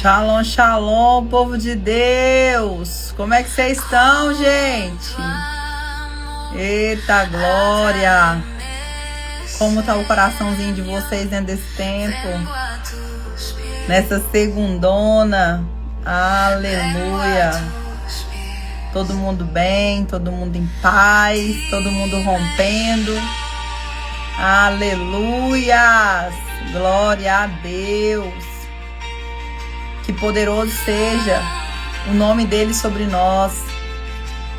Shalom, shalom, povo de Deus. Como é que vocês estão, gente? Eita glória. Como tá o coraçãozinho de vocês dentro desse tempo? Nessa segundona. Aleluia. Todo mundo bem, todo mundo em paz, todo mundo rompendo. Aleluia. Glória a Deus. Que poderoso seja o nome dele sobre nós.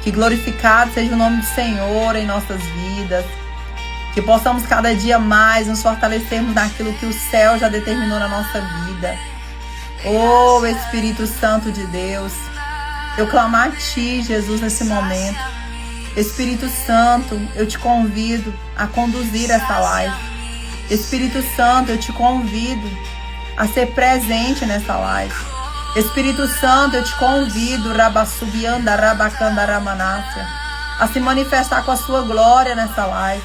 Que glorificado seja o nome do Senhor em nossas vidas. Que possamos cada dia mais nos fortalecermos naquilo que o céu já determinou na nossa vida. Oh, Espírito Santo de Deus, eu clamo a Ti, Jesus, nesse momento. Espírito Santo, eu te convido a conduzir essa live. Espírito Santo, eu te convido a ser presente nessa live. Espírito Santo, eu te convido, Rabassubianda, Rabacanda, Ramanácia, a se manifestar com a sua glória nessa live.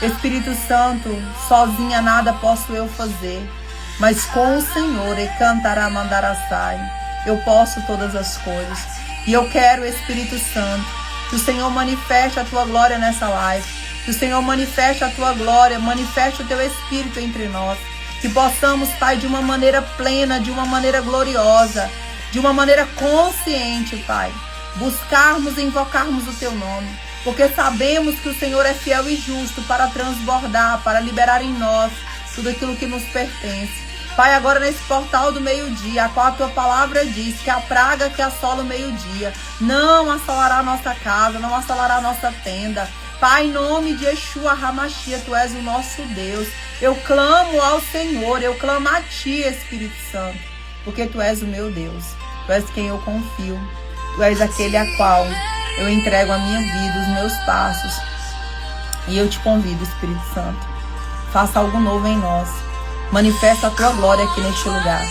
Espírito Santo, sozinha nada posso eu fazer, mas com o Senhor, e cantará, mandaraçai, eu posso todas as coisas. E eu quero, Espírito Santo, que o Senhor manifeste a tua glória nessa live. Que o Senhor manifeste a tua glória, manifeste o teu Espírito entre nós. Que possamos, Pai, de uma maneira plena, de uma maneira gloriosa, de uma maneira consciente, Pai, buscarmos e invocarmos o teu nome. Porque sabemos que o Senhor é fiel e justo para transbordar, para liberar em nós tudo aquilo que nos pertence. Pai, agora nesse portal do meio-dia, a qual a tua palavra diz que a praga que assola o meio-dia não assolará a nossa casa, não assolará a nossa tenda. Pai, em nome de Yeshua Hamashia, Tu és o nosso Deus. Eu clamo ao Senhor, eu clamo a Ti, Espírito Santo, porque Tu és o meu Deus. Tu és quem eu confio. Tu és aquele a qual eu entrego a minha vida, os meus passos. E eu te convido, Espírito Santo, faça algo novo em nós. Manifesta a Tua glória aqui neste lugar.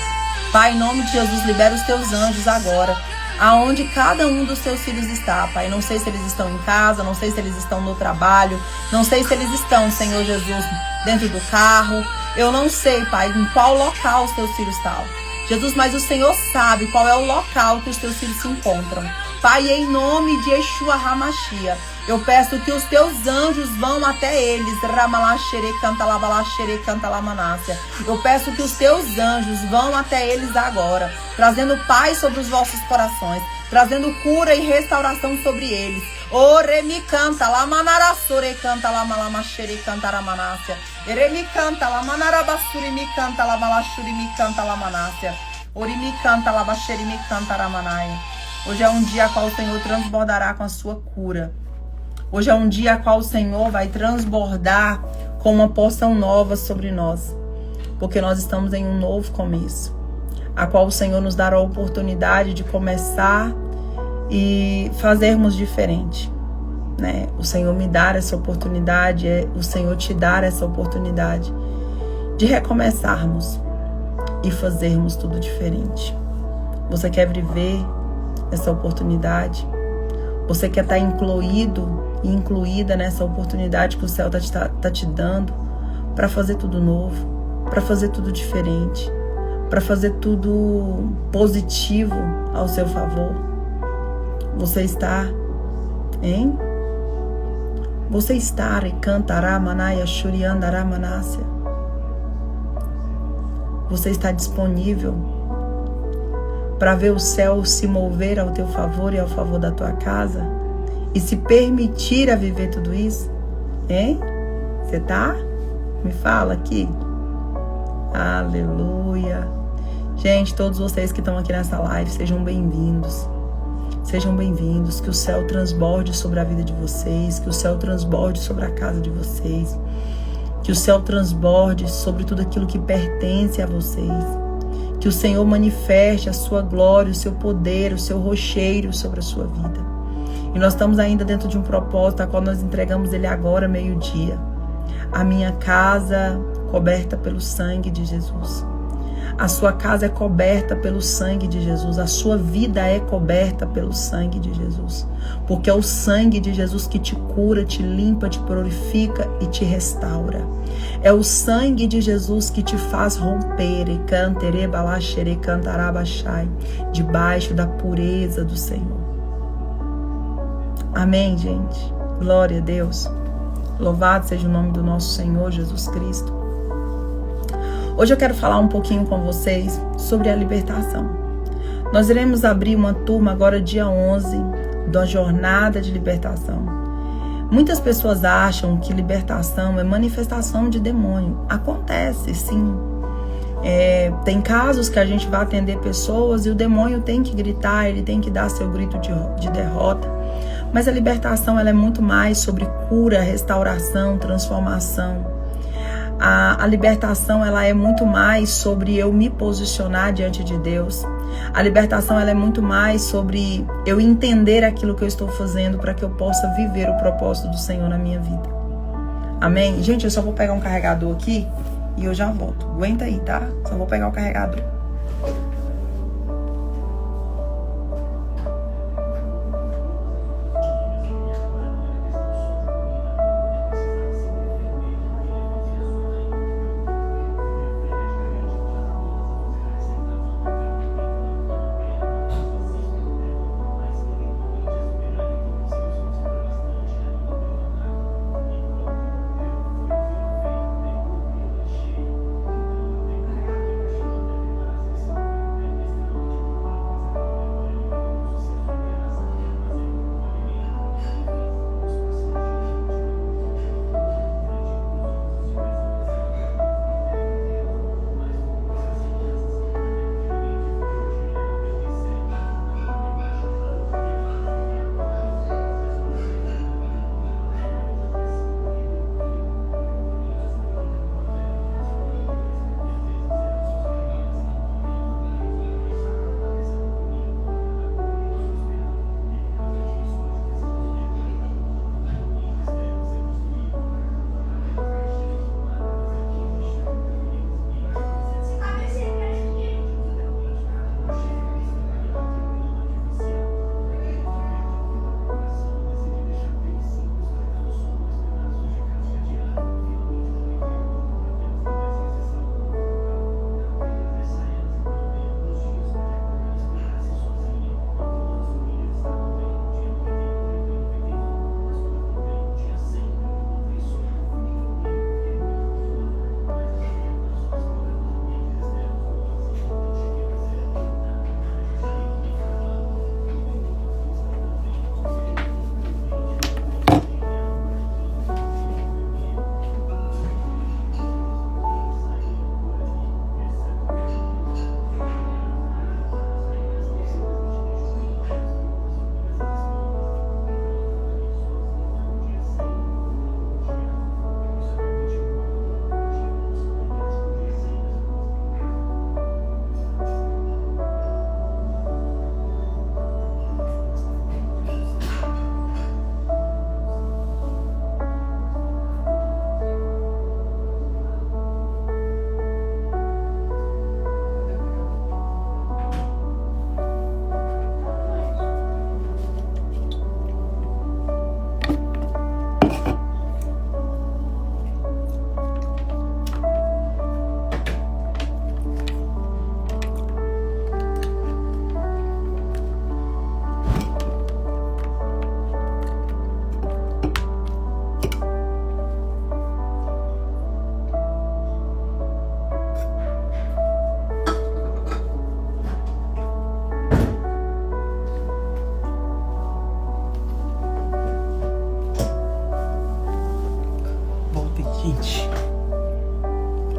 Pai, em nome de Jesus, libera os Teus anjos agora, aonde cada um dos Teus filhos está, Pai. Não sei se eles estão em casa, não sei se eles estão no trabalho, não sei se eles estão, Senhor Jesus, dentro do carro. Eu não sei, Pai, em qual local os Teus filhos estão. Jesus, mas o Senhor sabe qual é o local que os Teus filhos se encontram. Pai, em nome de Yeshua Hamashia, eu peço que os Teus anjos vão até eles. Eu peço que os Teus anjos vão até eles agora, trazendo paz sobre os vossos corações, trazendo cura e restauração sobre eles. Ore canta la manarasore canta la malamashere canta la manácia. Ere canta la manarabasuri me canta la malashuri me canta la manácia. Ori me canta la bashere me canta la manaia. Hoje é um dia a qual o Senhor transbordará com a sua cura. Hoje é um dia a qual o Senhor vai transbordar com uma porção nova sobre nós. Porque nós estamos em um novo começo, a qual o Senhor nos dará a oportunidade de começar e fazermos diferente, né? O Senhor me dar essa oportunidade, o Senhor te dar essa oportunidade de recomeçarmos e fazermos tudo diferente. Você quer viver essa oportunidade? Você quer estar incluído e incluída nessa oportunidade que o céu tá te dando para fazer tudo novo, para fazer tudo diferente, para fazer tudo positivo ao seu favor? Você está, hein? Você está, e cantará manaia shuriandará manácia. Você está disponível para ver o céu se mover ao teu favor e ao favor da tua casa e se permitir a viver tudo isso? Hein? Você tá? Me fala aqui. Aleluia. Gente, todos vocês que estão aqui nessa live, sejam bem-vindos. Sejam bem-vindos. Que o céu transborde sobre a vida de vocês, que o céu transborde sobre a casa de vocês, que o céu transborde sobre tudo aquilo que pertence a vocês. Que o Senhor manifeste a sua glória, o seu poder, o seu rocheiro sobre a sua vida. E nós estamos ainda dentro de um propósito, a qual nós entregamos ele agora, meio-dia. A minha casa coberta pelo sangue de Jesus. A sua casa é coberta pelo sangue de Jesus. A sua vida é coberta pelo sangue de Jesus. Porque é o sangue de Jesus que te cura, te limpa, te purifica e te restaura. É o sangue de Jesus que te faz romper e cantere balaxere cantarabachai, debaixo da pureza do Senhor. Amém, gente? Glória a Deus. Louvado seja o nome do nosso Senhor Jesus Cristo. Hoje eu quero falar um pouquinho com vocês sobre a libertação. Nós iremos abrir uma turma agora dia 11 da jornada de libertação. Muitas pessoas acham que libertação é manifestação de demônio. Acontece, sim. Tem casos que a gente vai atender pessoas e o demônio tem que gritar, ele tem que dar seu grito de derrota. Mas a libertação ela é muito mais sobre cura, restauração, transformação. A libertação ela é muito mais sobre eu me posicionar diante de Deus. A libertação ela é muito mais sobre eu entender aquilo que eu estou fazendo para que eu possa viver o propósito do Senhor na minha vida. Amém? Gente, eu só vou pegar um carregador aqui e eu já volto. Aguenta aí, tá? Só vou pegar o carregador.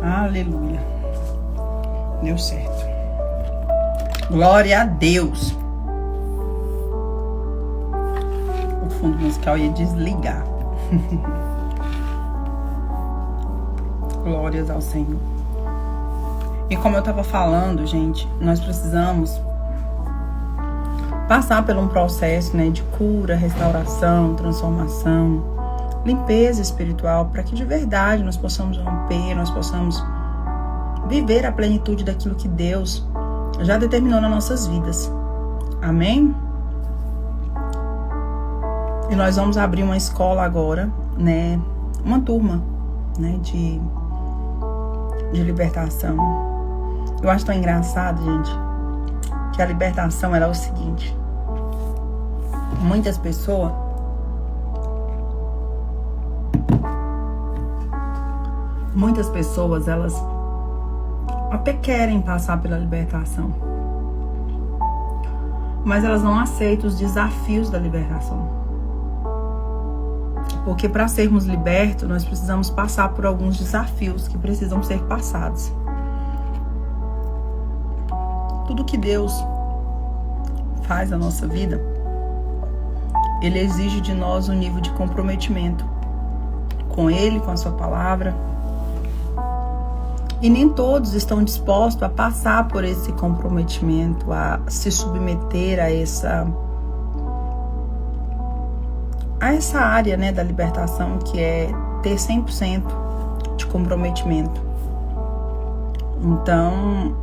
Aleluia. Deu certo. Glória a Deus. O fundo musical ia desligar. Glórias ao Senhor. E como eu estava falando, gente, nós precisamos passar por um processo, né, de cura, restauração, transformação, limpeza espiritual, para que de verdade nós possamos romper, nós possamos viver a plenitude daquilo que Deus já determinou nas nossas vidas. Amém? E nós vamos abrir uma escola agora, né? Uma turma, né? De libertação. Eu acho tão engraçado, gente, que a libertação era o seguinte. Muitas pessoas elas até querem passar pela libertação, mas elas não aceitam os desafios da libertação. Porque para sermos libertos, nós precisamos passar por alguns desafios que precisam ser passados. Tudo que Deus faz na nossa vida, Ele exige de nós um nível de comprometimento com Ele, com a sua palavra. E nem todos estão dispostos a passar por esse comprometimento, a se submeter a essa área, né, da libertação, que é ter 100% de comprometimento. Então,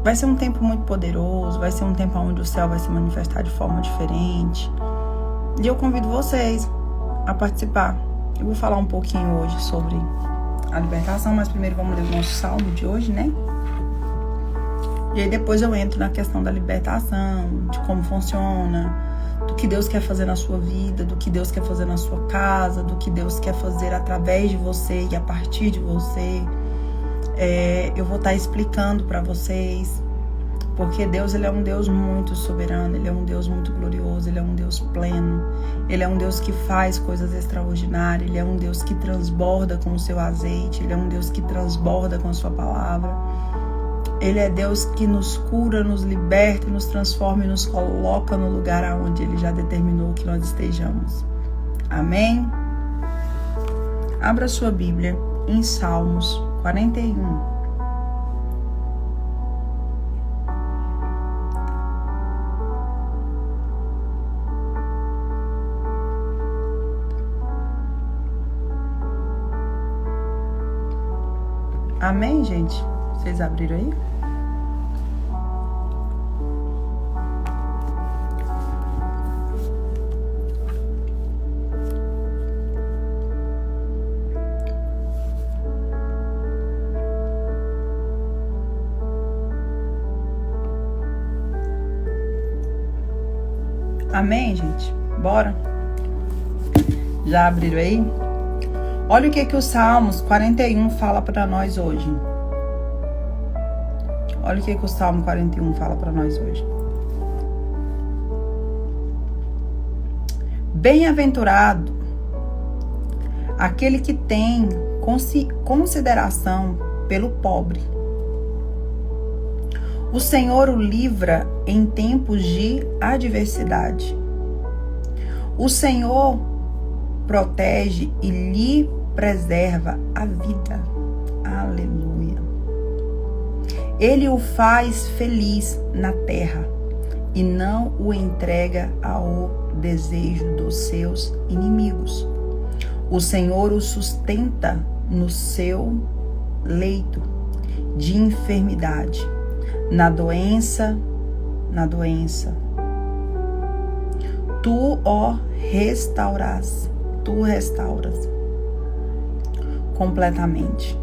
vai ser um tempo muito poderoso, vai ser um tempo onde o céu vai se manifestar de forma diferente. E eu convido vocês a participar. Eu vou falar um pouquinho hoje sobre a libertação, mas primeiro vamos ler o nosso salmo de hoje, né? E aí depois eu entro na questão da libertação, de como funciona, do que Deus quer fazer na sua vida, do que Deus quer fazer na sua casa, do que Deus quer fazer através de você e a partir de você. Eu vou estar explicando para vocês, porque Deus, Ele é um Deus muito soberano, Ele é um Deus muito glorioso, Ele é um Deus pleno, Ele é um Deus que faz coisas extraordinárias, Ele é um Deus que transborda com o seu azeite, Ele é um Deus que transborda com a sua palavra. Ele é Deus que nos cura, nos liberta, nos transforma e nos coloca no lugar aonde Ele já determinou que nós estejamos. Amém? Abra sua Bíblia em Salmos 41. Amém, gente? Vocês abriram aí? Amém, gente? Bora? Já abriram aí? Olha o que o Salmos 41 fala para nós hoje. Olha o que o Salmo 41 fala para nós hoje. Bem-aventurado aquele que tem consideração pelo pobre. O Senhor o livra em tempos de adversidade. O Senhor protege e lhe preserva a vida. Aleluia. Ele o faz feliz na terra e não o entrega ao desejo dos seus inimigos. O Senhor o sustenta no seu leito de enfermidade, na doença. Tu restauras completamente.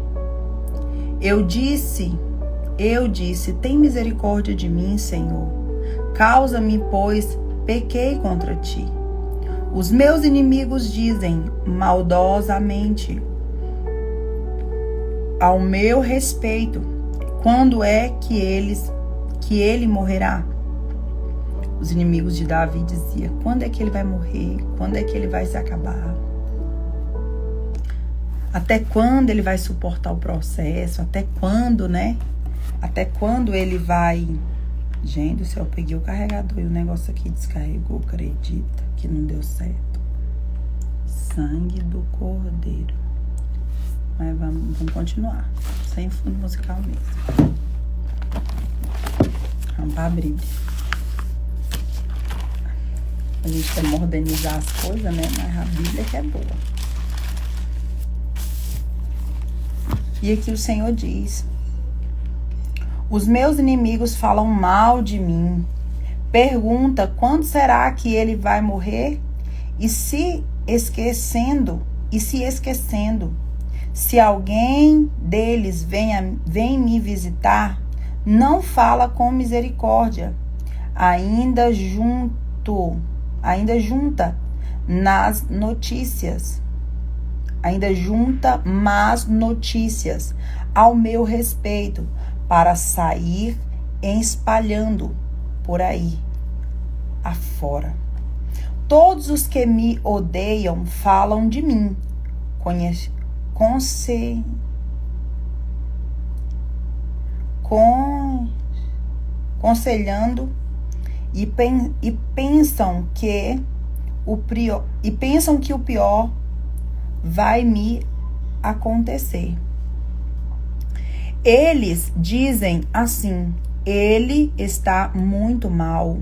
Eu disse, tem misericórdia de mim, Senhor. Causa-me, pois pequei contra ti. Os meus inimigos dizem maldosamente ao meu respeito: quando é que ele morrerá? Os inimigos de Davi diziam: quando é que ele vai morrer? Quando é que ele vai se acabar? Até quando ele vai suportar o processo? Até quando, né? Até quando ele vai... Gente do céu, eu peguei o carregador e o negócio aqui descarregou, acredita que não deu certo. Sangue do Cordeiro. Mas vamos continuar. Sem fundo musical mesmo. Vamos pra Bíblia. A gente quer modernizar as coisas, né? Mas a Bíblia que é boa. E aqui o Senhor diz Os meus inimigos falam mal de mim. Pergunta quando será que ele vai morrer? E se esquecendo, se alguém deles vem me visitar, não fala com misericórdia. Ainda junta más notícias ao meu respeito para sair espalhando por aí afora. Todos os que me odeiam falam de mim, conselhando e pensam que o pior vai me acontecer. Eles dizem assim: ele está muito mal.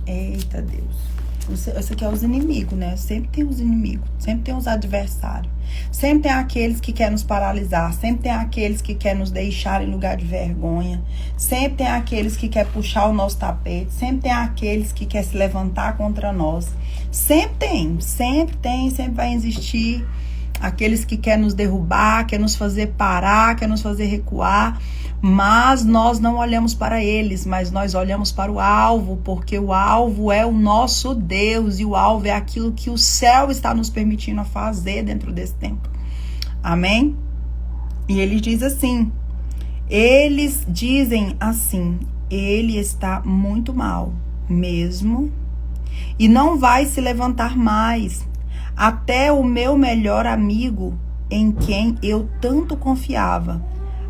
Eita Deus. Isso aqui é os inimigos, né? Sempre tem os inimigos, sempre tem os adversários. Sempre tem aqueles que querem nos paralisar, sempre tem aqueles que querem nos deixar em lugar de vergonha, sempre tem aqueles que querem puxar o nosso tapete, sempre tem aqueles que querem se levantar contra nós. Sempre vai existir aqueles que querem nos derrubar, querem nos fazer parar, querem nos fazer recuar. Mas nós não olhamos para eles, mas nós olhamos para o alvo, porque o alvo é o nosso Deus e o alvo é aquilo que o céu está nos permitindo fazer dentro desse tempo. Amém? E ele diz assim, eles dizem assim: ele está muito mal mesmo e não vai se levantar mais. Até o meu melhor amigo, em quem eu tanto confiava,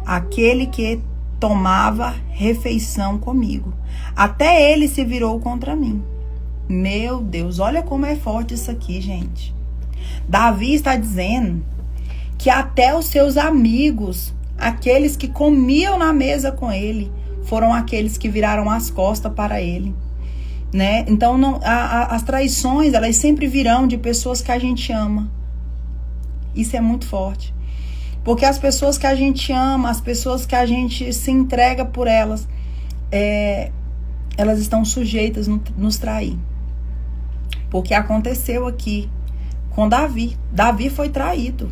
aquele que tomava refeição comigo, até ele se virou contra mim. Meu Deus, olha como é forte isso aqui, gente. Davi está dizendo que até os seus amigos, aqueles que comiam na mesa com ele, foram aqueles que viraram as costas para ele, né? Então, as traições, elas sempre virão de pessoas que a gente ama. Isso é muito forte. Porque as pessoas que a gente ama, as pessoas que a gente se entrega por elas, elas estão sujeitas a nos trair. Porque aconteceu aqui com Davi. Davi foi traído.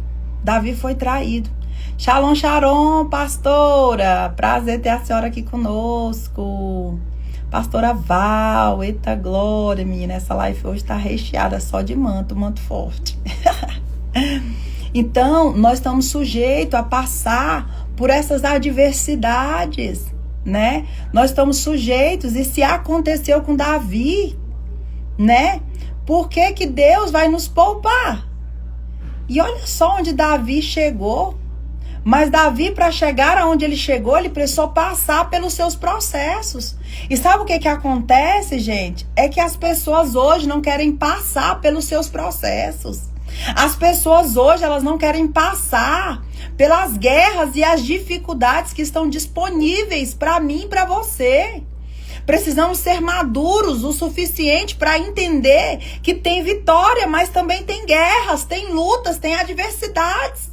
Shalom, shalom, pastora. Prazer ter a senhora aqui conosco. Pastora Val, eita glória, menina. Essa live hoje está recheada só de manto forte. Então, nós estamos sujeitos a passar por essas adversidades, né? Nós estamos sujeitos, e se aconteceu com Davi, né? Por que que Deus vai nos poupar? E olha só onde Davi chegou. Mas Davi, para chegar aonde ele chegou, ele precisou passar pelos seus processos. E sabe o que que acontece, gente? É que as pessoas hoje não querem passar pelos seus processos. As pessoas hoje, elas não querem passar pelas guerras e as dificuldades que estão disponíveis para mim e para você. Precisamos ser maduros o suficiente para entender que tem vitória, mas também tem guerras, tem lutas, tem adversidades,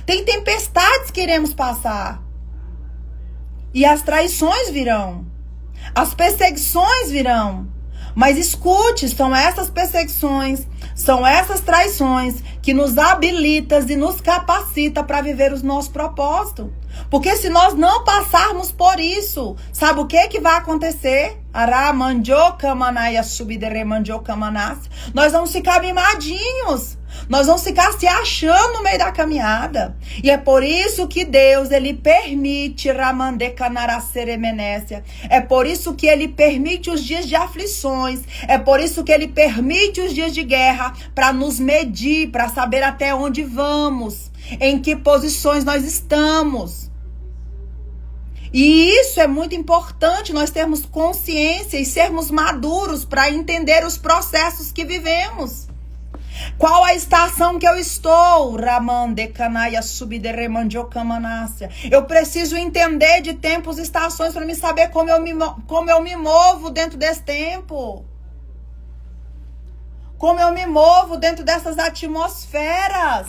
tem tempestades que iremos passar. E as traições virão, as perseguições virão. Mas escute, são essas perseguições, são essas traições que nos habilitam e nos capacita para viver os nossos propósitos. Porque se nós não passarmos por isso, sabe o que vai acontecer? Nós vamos ficar mimadinhos. Nós vamos ficar se achando no meio da caminhada. E é por isso que Deus, ele permite é por isso que ele permite os dias de aflições. É por isso que ele permite os dias de guerra, para nos medir, para saber até onde vamos, em que posições nós estamos. E isso é muito importante, nós termos consciência e sermos maduros para entender os processos que vivemos. Qual a estação que eu estou? Eu preciso entender de tempos e estações para me saber como eu me movo dentro desse tempo. Como eu me movo dentro dessas atmosferas.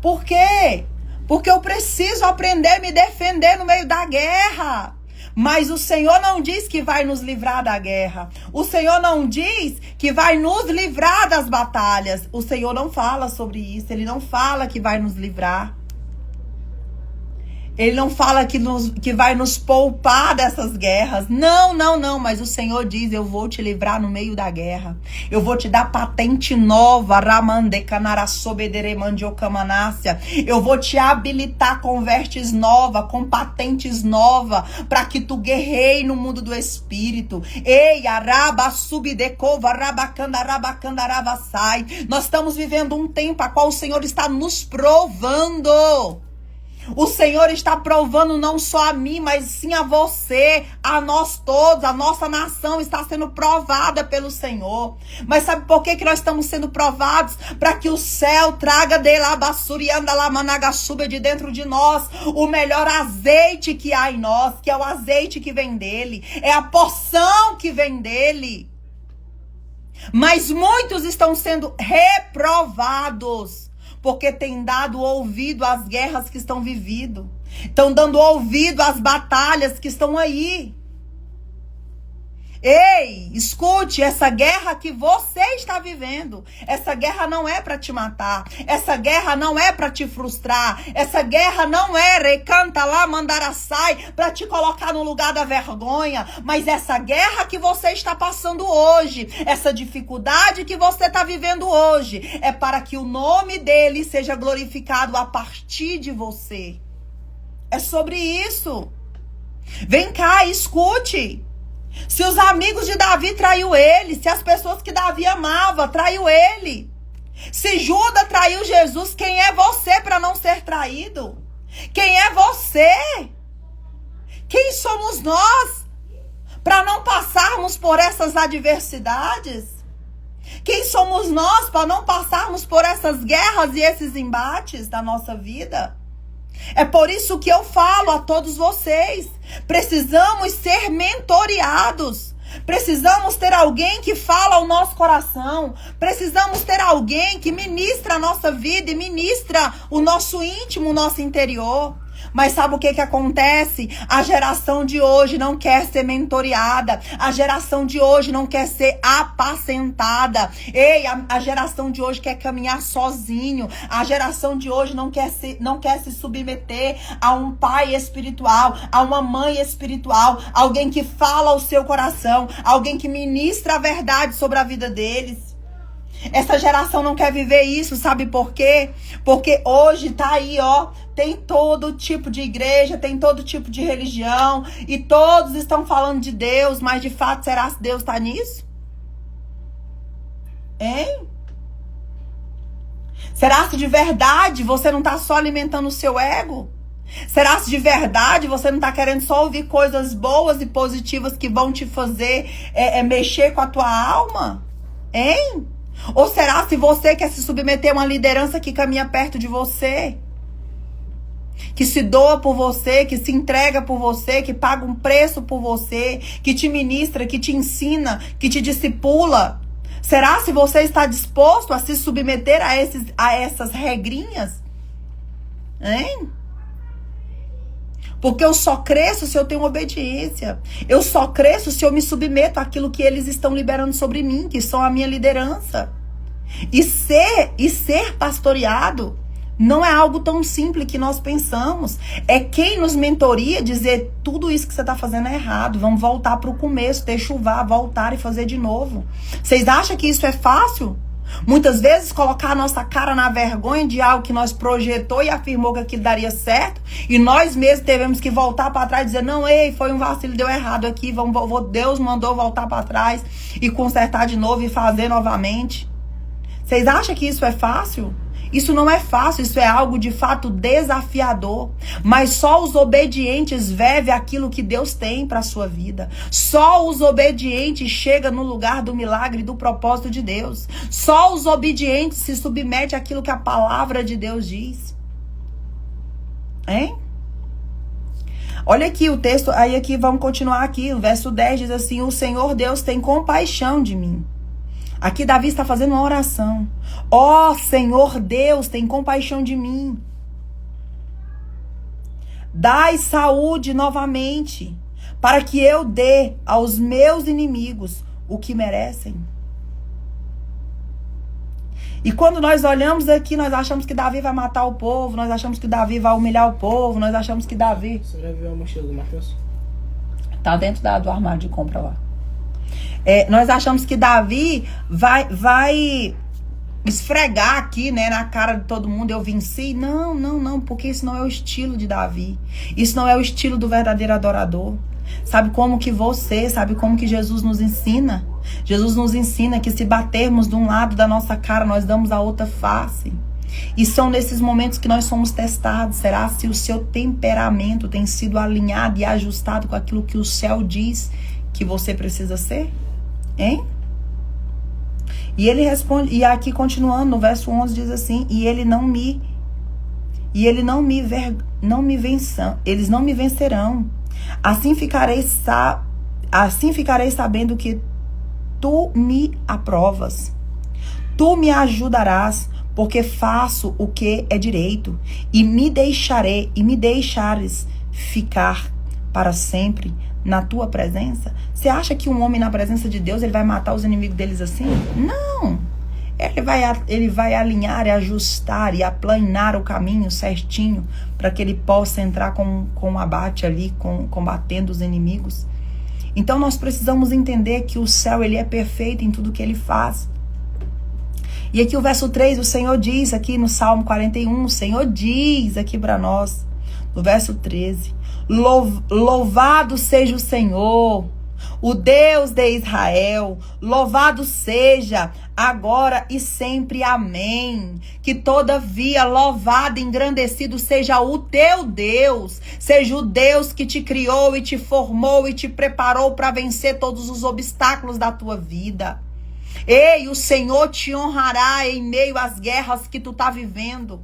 Por quê? Porque eu preciso aprender a me defender no meio da guerra. Mas o Senhor não diz que vai nos livrar da guerra. O Senhor não diz que vai nos livrar das batalhas. O Senhor não fala sobre isso. Ele não fala que vai nos livrar. Ele não fala que vai nos poupar dessas guerras. Não, não, não. Mas o Senhor diz, eu vou te livrar no meio da guerra. Eu vou te dar patente nova. Eu vou te habilitar com vestes novas, com patentes novas, para que tu guerreie no mundo do Espírito. Ei, araba subdecova, rabacanda, rabacanda, rabasai. Nós estamos vivendo um tempo a qual o Senhor está nos provando. O Senhor está provando não só a mim, mas sim a você, a nós todos. A nossa nação está sendo provada pelo Senhor. Mas sabe por que nós estamos sendo provados? Para que o céu traga de dentro de nós o melhor azeite que há em nós, que é o azeite que vem dele, é a porção que vem dele. Mas muitos estão sendo reprovados, porque tem dado ouvido às guerras que estão vivido. Estão dando ouvido às batalhas que estão aí. Ei, escute, essa guerra que você está vivendo, essa guerra não é para te matar, essa guerra não é para te frustrar, essa guerra não é recanta lá, mandaraçai, para te colocar no lugar da vergonha, mas essa guerra que você está passando hoje, essa dificuldade que você está vivendo hoje, é para que o nome dele seja glorificado a partir de você. É sobre isso. Vem cá, escute. Se os amigos de Davi traiu ele, se as pessoas que Davi amava traiu ele, se Judas traiu Jesus, quem é você para não ser traído? Quem é você? Quem somos nós para não passarmos por essas adversidades? Quem somos nós para não passarmos por essas guerras e esses embates da nossa vida? É por isso que eu falo a todos vocês, precisamos ser mentoreados, precisamos ter alguém que fala ao nosso coração, precisamos ter alguém que ministra a nossa vida e ministra o nosso íntimo, o nosso interior. Mas sabe o que acontece? A geração de hoje não quer ser mentoreada. A geração de hoje não quer ser apacentada. Ei, a geração de hoje quer caminhar sozinho. A geração de hoje não quer se submeter a um pai espiritual, a uma mãe espiritual, alguém que fala ao seu coração, alguém que ministra a verdade sobre a vida deles. Essa geração não quer viver isso, sabe por quê? Porque hoje tá aí, ó, tem todo tipo de igreja, tem todo tipo de religião, e todos estão falando de Deus, mas de fato, será que Deus tá nisso? Hein? Será que de verdade você não tá só alimentando o seu ego? Será que de verdade você não tá querendo só ouvir coisas boas e positivas que vão te fazer mexer com a tua alma? Hein? Ou será se você quer se submeter a uma liderança que caminha perto de você, que se doa por você, que se entrega por você, que paga um preço por você, que te ministra, que te ensina, que te discipula? Será se você está disposto a se submeter a essas regrinhas? Hein? Porque eu só cresço se eu tenho obediência. Eu só cresço se eu me submeto àquilo que eles estão liberando sobre mim, que são a minha liderança. E ser pastoreado não é algo tão simples que nós pensamos. É quem nos mentoria dizer, tudo isso que você está fazendo é errado. Vamos voltar para o começo, chuvar, voltar e fazer de novo. Vocês acham que isso é fácil? Muitas vezes colocar a nossa cara na vergonha de algo que nós projetou e afirmou que aquilo daria certo, e nós mesmos tivemos que voltar para trás e dizer, não, ei, foi um vacilo, deu errado aqui, Deus mandou voltar para trás e consertar de novo e fazer novamente. Vocês acham que isso é fácil? Isso não é fácil, isso é algo de fato desafiador. Mas só os obedientes vivem aquilo que Deus tem para a sua vida. Só os obedientes chegam no lugar do milagre e do propósito de Deus. Só os obedientes se submetem àquilo que a palavra de Deus diz. Hein? Olha aqui o texto, aí aqui vamos continuar aqui. O verso 10 diz assim, o Senhor Deus tem compaixão de mim. Aqui Davi está fazendo uma oração. Ó Senhor Deus, tem compaixão de mim. Dai saúde novamente, para que eu dê aos meus inimigos o que merecem. E quando nós olhamos aqui, nós achamos que Davi vai matar o povo, nós achamos que Davi vai humilhar o povo, nós achamos que Davi... Você já viu a mochila do Matheus? Tá dentro do armário de compra lá. Nós achamos que Davi vai esfregar aqui, né, na cara de todo mundo, eu venci. Não, porque isso não é o estilo de Davi. Isso não é o estilo do verdadeiro adorador. Sabe como que Jesus nos ensina? Jesus nos ensina que se batermos de um lado da nossa cara, nós damos a outra face. E são nesses momentos que nós somos testados. Será se o seu temperamento tem sido alinhado e ajustado com aquilo que o céu diz que você precisa ser? Hein? E ele responde, e aqui continuando, no verso 11 diz assim: eles não me vencerão. Assim ficarei sabendo que tu me aprovas. Tu me ajudarás, porque faço o que é direito, e me deixares ficar para sempre na tua presença. Você acha que um homem na presença de Deus, ele vai matar os inimigos deles assim? Não. Ele vai alinhar e ajustar e aplanar o caminho certinho para que ele possa entrar com o abate ali, combatendo os inimigos. Então nós precisamos entender que o céu, ele é perfeito em tudo que ele faz. E aqui o verso 3, o Senhor diz aqui no Salmo 41, o Senhor diz aqui para nós, no verso 13: louvado seja o Senhor, o Deus de Israel, louvado seja agora e sempre, amém. Que todavia louvado e engrandecido seja o teu Deus, seja o Deus que te criou e te formou e te preparou para vencer todos os obstáculos da tua vida. Ei, o Senhor te honrará em meio às guerras que tu tá vivendo.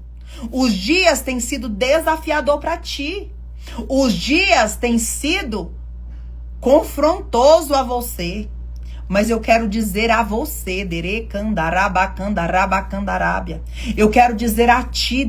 Os dias têm sido desafiador para ti. Os dias têm sido confrontoso a você. Mas eu quero dizer a você, eu quero dizer a ti,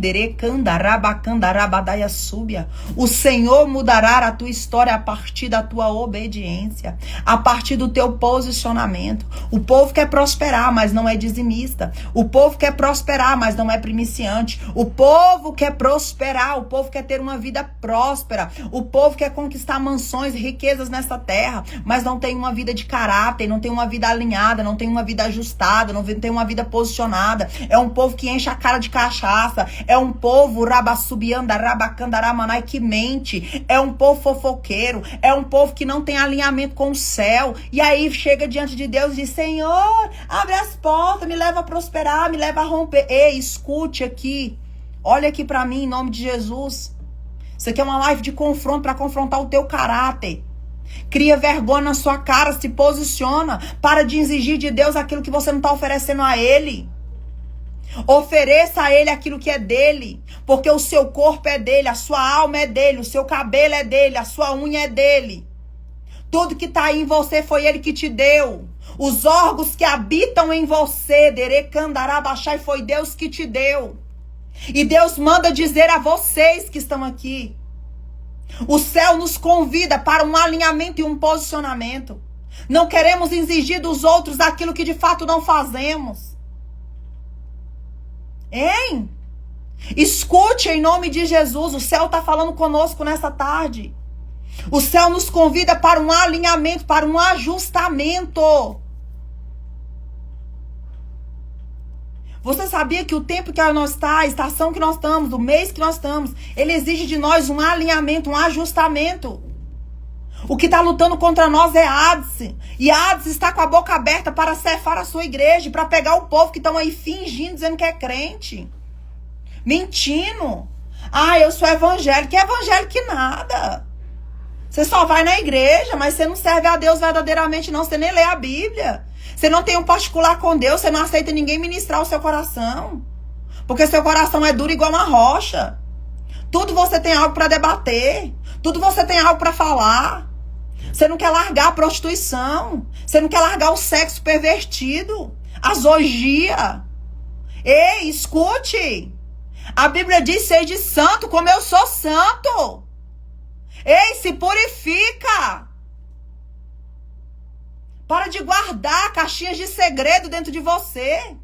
o Senhor mudará a tua história a partir da tua obediência, a partir do teu posicionamento. O povo quer prosperar, mas não é dizimista. O povo quer prosperar, mas não é primiciante. O povo quer prosperar, o povo quer ter uma vida próspera. O povo quer conquistar mansões e riquezas nessa terra, mas não tem uma vida de caráter, não tem uma vida alinhada, não tem uma vida ajustada, não tem uma vida posicionada. É um povo que enche a cara de cachaça. É um povo que mente. É um povo fofoqueiro. É um povo que não tem alinhamento com o céu. E aí chega diante de Deus e diz: Senhor, abre as portas, me leva a prosperar, me leva a romper. Ei, escute aqui. Olha aqui pra mim, em nome de Jesus. Isso aqui é uma live de confronto para confrontar o teu caráter. Cria vergonha na sua cara, se posiciona. Para de exigir de Deus aquilo que você não está oferecendo a Ele. Ofereça a Ele aquilo que é dele. Porque o seu corpo é dele, a sua alma é dele, o seu cabelo é dele, a sua unha é dele. Tudo que está aí em você foi Ele que te deu. Os órgãos que habitam em você, foi Deus que te deu. E Deus manda dizer a vocês que estão aqui: o céu nos convida para um alinhamento e um posicionamento. Não queremos exigir dos outros aquilo que de fato não fazemos. Hein? Escute em nome de Jesus. O céu está falando conosco nessa tarde. O céu nos convida para um alinhamento, para um ajustamento. Você sabia que o tempo que nós estamos, a estação que nós estamos, o mês que nós estamos, ele exige de nós um alinhamento, um ajustamento. O que está lutando contra nós é Hades. E Hades está com a boca aberta para cefar a sua igreja, para pegar o povo que estão aí fingindo, dizendo que é crente. Mentindo. Ah, eu sou evangélico. Que evangélico que nada. Você só vai na igreja, mas você não serve a Deus verdadeiramente não. Você nem lê a Bíblia. Você não tem um particular com Deus, você não aceita ninguém ministrar o seu coração. Porque seu coração é duro igual uma rocha. Tudo você tem algo para debater. Tudo você tem algo para falar. Você não quer largar a prostituição. Você não quer largar o sexo pervertido. As orgias. Ei, escute. A Bíblia diz: seja santo como eu sou santo. Ei, se purifica. Para de guardar caixinhas de segredo dentro de você.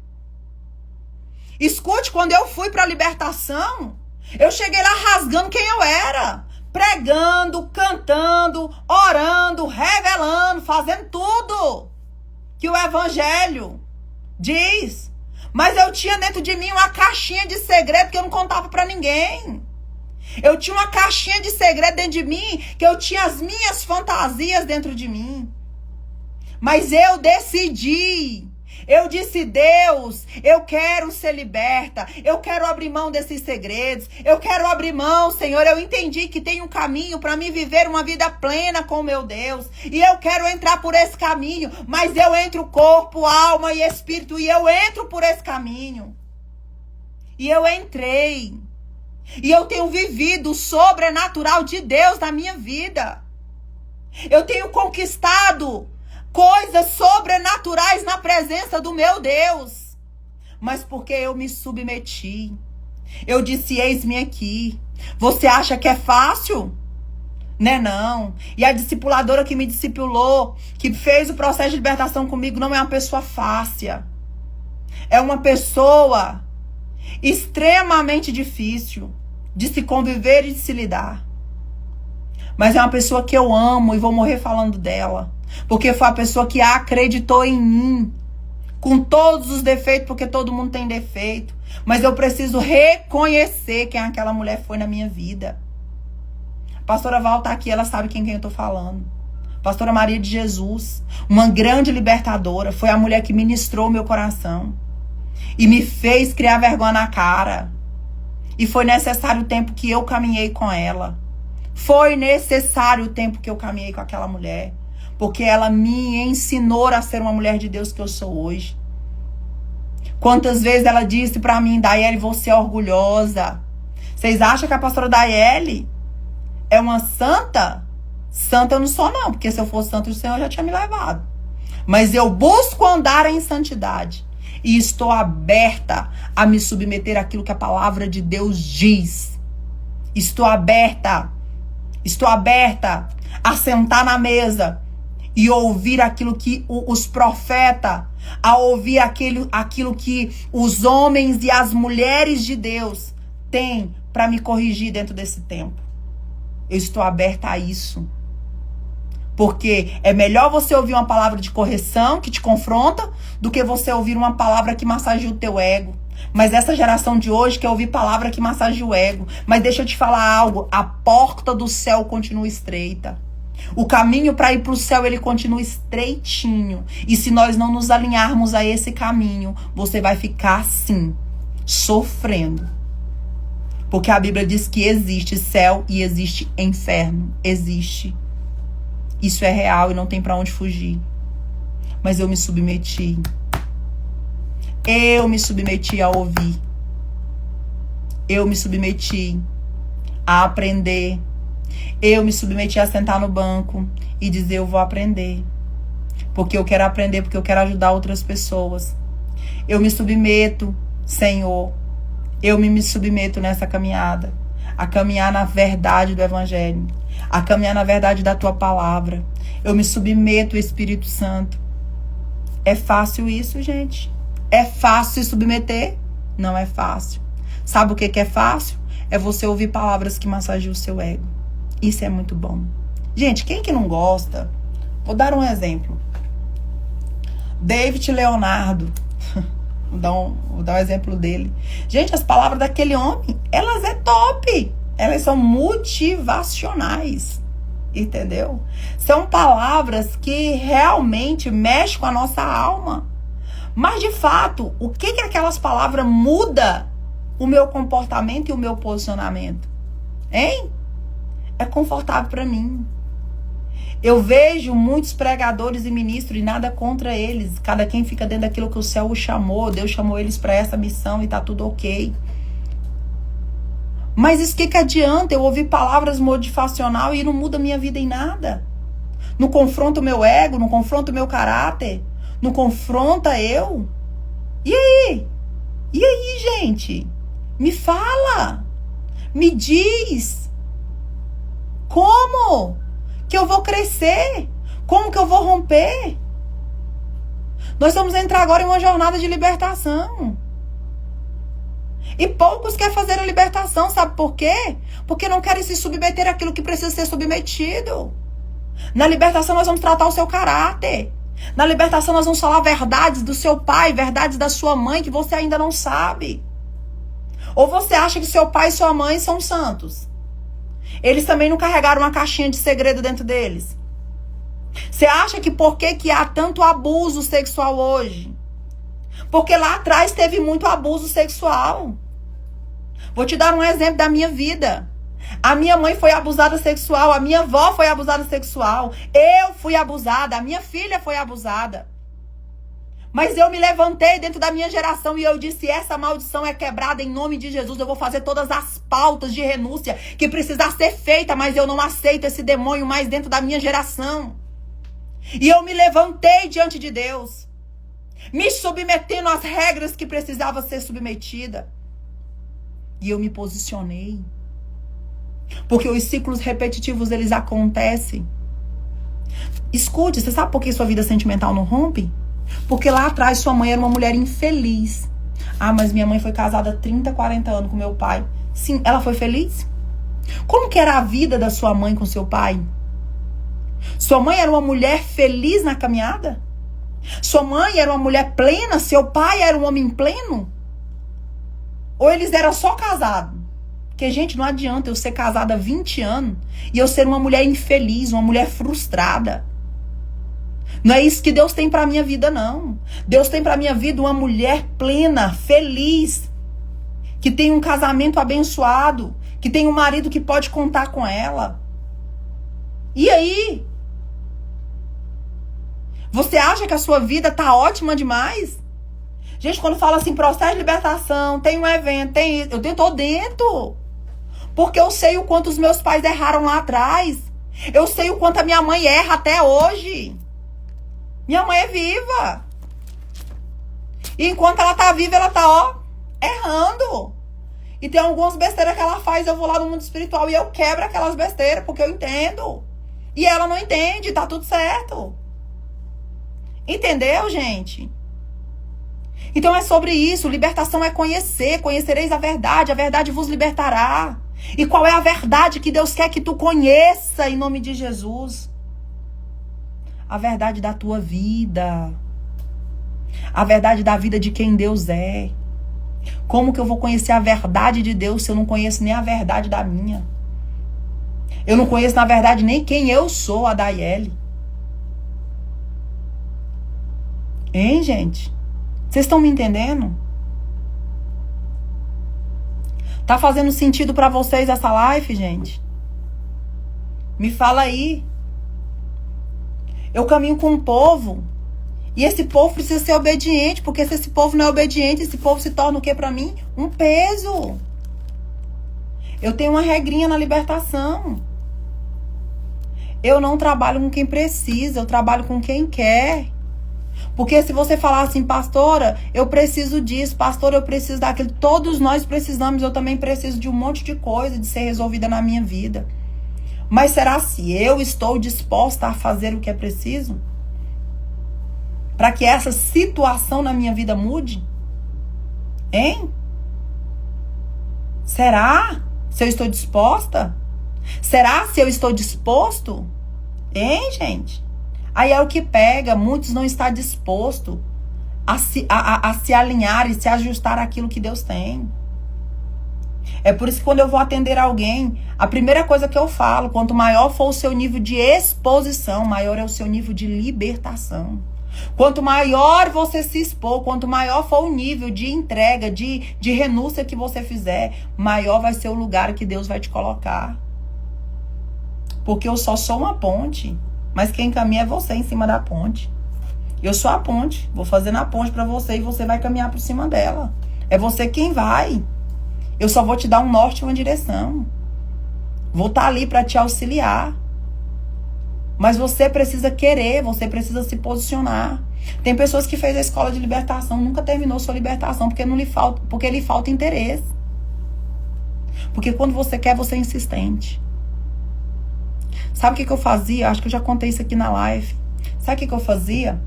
Escute, quando eu fui para a libertação, eu cheguei lá rasgando quem eu era. Pregando, cantando, orando, revelando, fazendo tudo que o evangelho diz. Mas eu tinha dentro de mim uma caixinha de segredo que eu não contava para ninguém. Eu tinha uma caixinha de segredo dentro de mim, que eu tinha as minhas fantasias dentro de mim. Mas eu decidi. Eu disse, Deus, eu quero ser liberta. Eu quero abrir mão desses segredos. Eu quero abrir mão, Senhor. Eu entendi que tem um caminho para mim viver uma vida plena com o meu Deus. E eu quero entrar por esse caminho. Mas eu entro corpo, alma e espírito. E eu entro por esse caminho. E eu entrei. E eu tenho vivido o sobrenatural de Deus na minha vida. Eu tenho conquistado coisas sobrenaturais na presença do meu Deus. Mas porque eu me submeti. Eu disse, eis-me aqui. Você acha que é fácil? Né, não. E a discipuladora que me discipulou, que fez o processo de libertação comigo, não é uma pessoa fácil. É uma pessoa extremamente difícil de se conviver e de se lidar. Mas é uma pessoa que eu amo e vou morrer falando dela. Porque foi a pessoa que acreditou em mim. Com todos os defeitos, porque todo mundo tem defeito. Mas eu preciso reconhecer quem aquela mulher foi na minha vida. A pastora Val tá aqui, ela sabe quem eu tô falando. Pastora Maria de Jesus. Uma grande libertadora. Foi a mulher que ministrou o meu coração. E me fez criar vergonha na cara. E foi necessário o tempo que eu caminhei com ela. Foi necessário o tempo que eu caminhei com aquela mulher. Porque ela me ensinou a ser uma mulher de Deus que eu sou hoje. Quantas vezes ela disse pra mim, Daiele, você é orgulhosa. Vocês acham que a pastora Daiele é uma santa? Santa eu não sou não, porque se eu fosse santa o Senhor já tinha me levado. Mas eu busco andar em santidade. E estou aberta a me submeter àquilo que a palavra de Deus diz. Estou aberta a sentar na mesa e ouvir aquilo que os profetas, a ouvir aquilo que os homens e as mulheres de Deus têm para me corrigir dentro desse tempo. Eu estou aberta a isso. Porque é melhor você ouvir uma palavra de correção que te confronta do que você ouvir uma palavra que massageia o teu ego. Mas essa geração de hoje quer ouvir palavra que massageia o ego. Mas deixa eu te falar algo. A porta do céu continua estreita. O caminho para ir para o céu, ele continua estreitinho. E se nós não nos alinharmos a esse caminho, você vai ficar assim, sofrendo. Porque a Bíblia diz que existe céu e existe inferno. Existe. Isso é real e não tem para onde fugir. Mas eu me submeti. Eu me submeti a ouvir. Eu me submeti a aprender. Eu me submeti a sentar no banco e dizer, eu vou aprender. Porque eu quero aprender, porque eu quero ajudar outras pessoas. Eu me submeto, Senhor. Eu me submeto nessa caminhada. A caminhar na verdade do Evangelho. A caminhar na verdade da Tua palavra. Eu me submeto, Espírito Santo. É fácil isso, gente? É fácil se submeter? Não é fácil. Sabe o que é fácil? É você ouvir palavras que massageiam o seu ego. Isso é muito bom. Gente, quem que não gosta? Vou dar um exemplo. David Leonardo. Vou dar um exemplo dele. Gente, as palavras daquele homem, elas é top. Elas são motivacionais. Entendeu? São palavras que realmente mexem com a nossa alma. Mas, de fato, o que aquelas palavras mudam o meu comportamento e o meu posicionamento? Hein? É confortável para mim. Eu vejo muitos pregadores e ministros e nada contra eles. Cada quem fica dentro daquilo que o céu o chamou. Deus chamou eles para essa missão e tá tudo ok. Mas isso que adianta eu ouvir palavras motivacional e não muda minha vida em nada? Não confronta o meu ego, não confronta o meu caráter, não confronta eu? E aí? E aí, gente? Me fala. Me diz. Como que eu vou crescer? Como que eu vou romper? Nós vamos entrar agora em uma jornada de libertação. E poucos querem fazer a libertação, sabe por quê? Porque não querem se submeter àquilo que precisa ser submetido. Na libertação nós vamos tratar o seu caráter. Na libertação nós vamos falar verdades do seu pai, verdades da sua mãe que você ainda não sabe. Ou você acha que seu pai e sua mãe são santos? Eles também não carregaram uma caixinha de segredo dentro deles. Você acha que por que há tanto abuso sexual hoje? Porque lá atrás teve muito abuso sexual. Vou te dar um exemplo da minha vida. A minha mãe foi abusada sexual, a minha avó foi abusada sexual, eu fui abusada, a minha filha foi abusada. Mas eu me levantei dentro da minha geração e eu disse, essa maldição é quebrada em nome de Jesus. Eu vou fazer todas as pautas de renúncia que precisar ser feita, mas eu não aceito esse demônio mais dentro da minha geração. E eu me levantei diante de Deus, me submetendo às regras que precisava ser submetida. E eu me posicionei. Porque os ciclos repetitivos, eles acontecem. Escute, você sabe por que sua vida sentimental não rompe? Porque lá atrás sua mãe era uma mulher infeliz. Ah, mas minha mãe foi casada há 30, 40 anos com meu pai. Sim, ela foi feliz? Como que era a vida da sua mãe com seu pai? Sua mãe era uma mulher feliz na caminhada? Sua mãe era uma mulher plena? Seu pai era um homem pleno? Ou eles eram só casados? Porque, gente, não adianta eu ser casada há 20 anos e eu ser uma mulher infeliz, uma mulher frustrada. Não é isso que Deus tem pra minha vida, não. Deus tem pra minha vida uma mulher plena, feliz, que tem um casamento abençoado, que tem um marido que pode contar com ela. E aí? Você acha que a sua vida tá ótima demais? Gente, quando fala assim, processo de libertação, tem um evento, tem isso, eu tô dentro. Porque eu sei o quanto os meus pais erraram lá atrás. Eu sei o quanto a minha mãe erra até hoje. Minha mãe é viva. E enquanto ela tá viva, ela tá, ó, errando. E tem algumas besteiras que ela faz, eu vou lá no mundo espiritual e eu quebro aquelas besteiras, porque eu entendo. E ela não entende, tá tudo certo. Entendeu, gente? Então é sobre isso. Libertação é conhecer. Conhecereis a verdade vos libertará. E qual é a verdade que Deus quer que tu conheça em nome de Jesus? A verdade da tua vida. A verdade da vida de quem Deus é. Como que eu vou conhecer a verdade de Deus se eu não conheço nem a verdade da minha? Eu não conheço, na verdade, nem quem eu sou, a Daiele. Hein, gente? Vocês estão me entendendo? Tá fazendo sentido pra vocês essa live, gente? Me fala aí. Eu caminho com um povo. E esse povo precisa ser obediente. Porque se esse povo não é obediente, esse povo se torna o que pra mim? Um peso. Eu tenho uma regrinha na libertação. Eu não trabalho com quem precisa. Eu trabalho com quem quer. Porque se você falar assim, pastora, eu preciso disso, pastora, eu preciso daquilo, todos nós precisamos, eu também preciso de um monte de coisa de ser resolvida na minha vida. Mas será se eu estou disposta a fazer o que é preciso? Para que essa situação na minha vida mude? Hein? Será? Se eu estou disposta? Será se eu estou disposto? Hein, gente? Aí é o que pega, muitos não estão dispostos a se alinhar e se ajustar àquilo que Deus tem. É por isso que quando eu vou atender alguém, a primeira coisa que eu falo, quanto maior for o seu nível de exposição, maior é o seu nível de libertação. Quanto maior você se expor, quanto maior for o nível de entrega, de renúncia que você fizer, maior vai ser o lugar que Deus vai te colocar. Porque eu só sou uma ponte. Mas quem caminha é você em cima da ponte. Eu sou a ponte. Vou fazer na ponte pra você e você vai caminhar por cima dela. É você quem vai. Eu só vou te dar um norte e uma direção. Vou estar ali pra te auxiliar. Mas você precisa querer, você precisa se posicionar. Tem pessoas que fez a escola de libertação, nunca terminou sua libertação porque lhe falta interesse. Porque quando você quer, você é insistente. Sabe o que eu fazia? Acho que eu já contei isso aqui na live. Sabe o que eu fazia?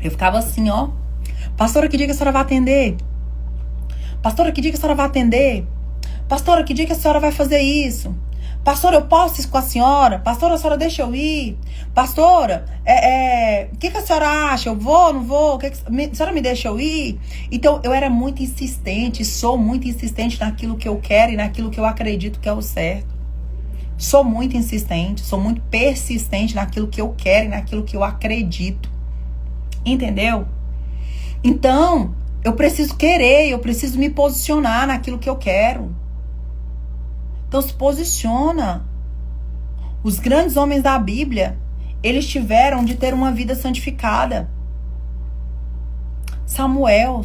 Eu ficava assim, ó. Pastora, que dia que a senhora vai atender? Pastora, que dia que a senhora vai atender? Pastora, que dia que a senhora vai fazer isso? Pastora, eu posso isso com a senhora? Pastora, a senhora deixa eu ir? Pastora, o que a senhora acha? Eu vou, não vou? A senhora me deixa eu ir? Então, eu era muito insistente, sou muito insistente naquilo que eu quero e naquilo que eu acredito que é o certo. Sou muito insistente, sou muito persistente naquilo que eu quero e naquilo que eu acredito. Entendeu? Então, eu preciso querer, eu preciso me posicionar naquilo que eu quero. Então se posiciona. Os grandes homens da Bíblia, eles tiveram de ter uma vida santificada. Samuel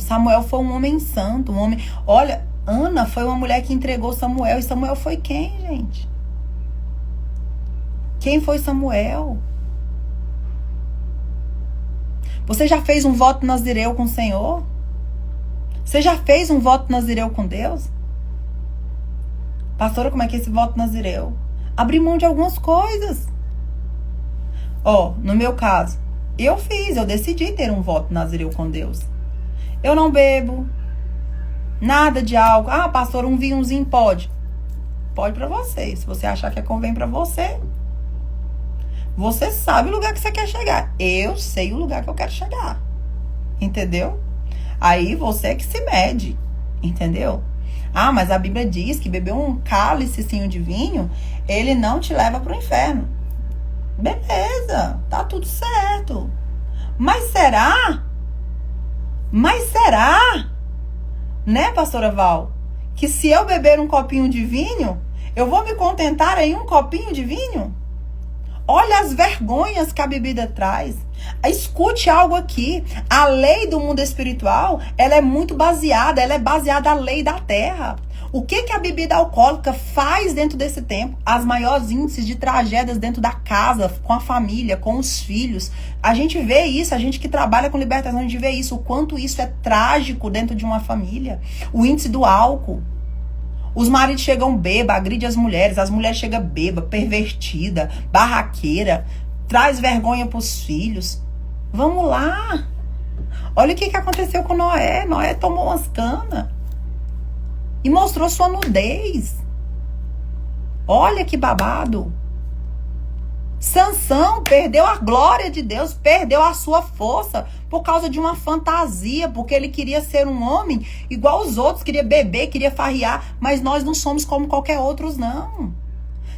foi um homem santo, um homem... Olha, Ana foi uma mulher que entregou Samuel. E Samuel foi quem, gente? Quem foi Samuel? Você já fez um voto nazireu com o Senhor? Você já fez um voto nazireu com Deus? Pastora, como é que é esse voto nazireu? Abrir mão de algumas coisas. Ó, no meu caso, eu decidi ter um voto nazireu com Deus. Eu não bebo nada de álcool. Ah, pastor, um vinhozinho pode. Pode pra você. Se você achar que convém pra você, você sabe o lugar que você quer chegar. Eu sei o lugar que eu quero chegar. Entendeu? Aí você é que se mede. Entendeu? Ah, mas a Bíblia diz que beber um cálicezinho de vinho, ele não te leva pro inferno. Beleza, tá tudo certo. Mas será? Né, pastora Val? Que se eu beber um copinho de vinho, eu vou me contentar em um copinho de vinho? Olha as vergonhas que a bebida traz. Escute algo aqui. A lei do mundo espiritual, ela é muito baseada, na lei da terra. O que a bebida alcoólica faz dentro desse tempo? As maiores índices de tragédias dentro da casa, com a família, com os filhos. A gente vê isso, a gente que trabalha com libertação, a gente vê isso, o quanto isso é trágico dentro de uma família. O índice do álcool. Os maridos chegam bêbados, agridem as mulheres chegam bêbadas, pervertida, barraqueira, traz vergonha pros filhos. Vamos lá. Olha o que aconteceu com Noé. Noé tomou umas canas e mostrou sua nudez. Olha que babado. Sansão perdeu a glória de Deus, perdeu a sua força por causa de uma fantasia, porque ele queria ser um homem igual os outros, queria beber, queria farrear, mas nós não somos como qualquer outros, não.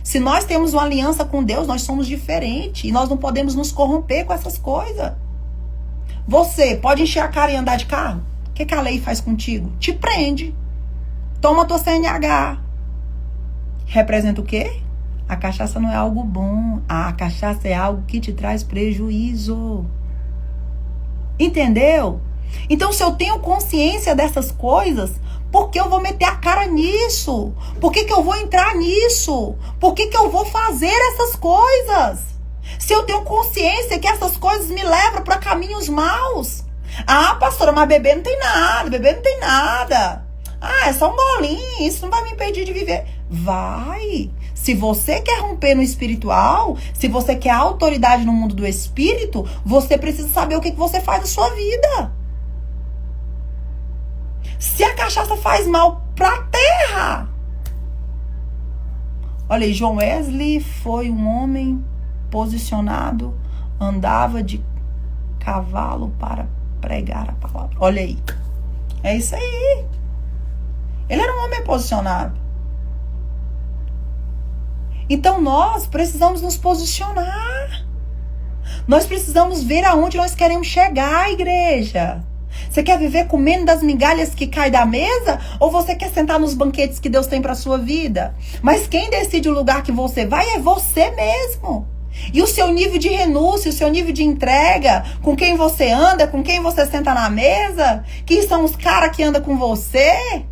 Se nós temos uma aliança com Deus, nós somos diferentes e nós não podemos nos corromper com essas coisas. Você pode encher a cara e andar de carro? O que a lei faz contigo? Te prende. Toma tua CNH. Representa o quê? A cachaça não é algo bom. A cachaça é algo que te traz prejuízo. Entendeu? Então, se eu tenho consciência dessas coisas, por que eu vou meter a cara nisso? Por que eu vou entrar nisso? Por que eu vou fazer essas coisas? Se eu tenho consciência que essas coisas me levam para caminhos maus. Ah, pastora, mas beber não tem nada. Ah, é só um golinho, isso não vai me impedir de viver. Vai. Se você quer romper no espiritual, se você quer autoridade no mundo do espírito, você precisa saber o que você faz na sua vida. Se a cachaça faz mal pra terra. Olha aí, João Wesley foi um homem posicionado, andava de cavalo para pregar a palavra. Olha aí. É isso aí. Ele era um homem posicionado. Então nós precisamos nos posicionar. Nós precisamos ver aonde nós queremos chegar, igreja. Você quer viver comendo das migalhas que caem da mesa? Ou você quer sentar nos banquetes que Deus tem para sua vida? Mas quem decide o lugar que você vai é você mesmo. E o seu nível de renúncia, o seu nível de entrega, com quem você anda, com quem você senta na mesa, quem são os caras que andam com você,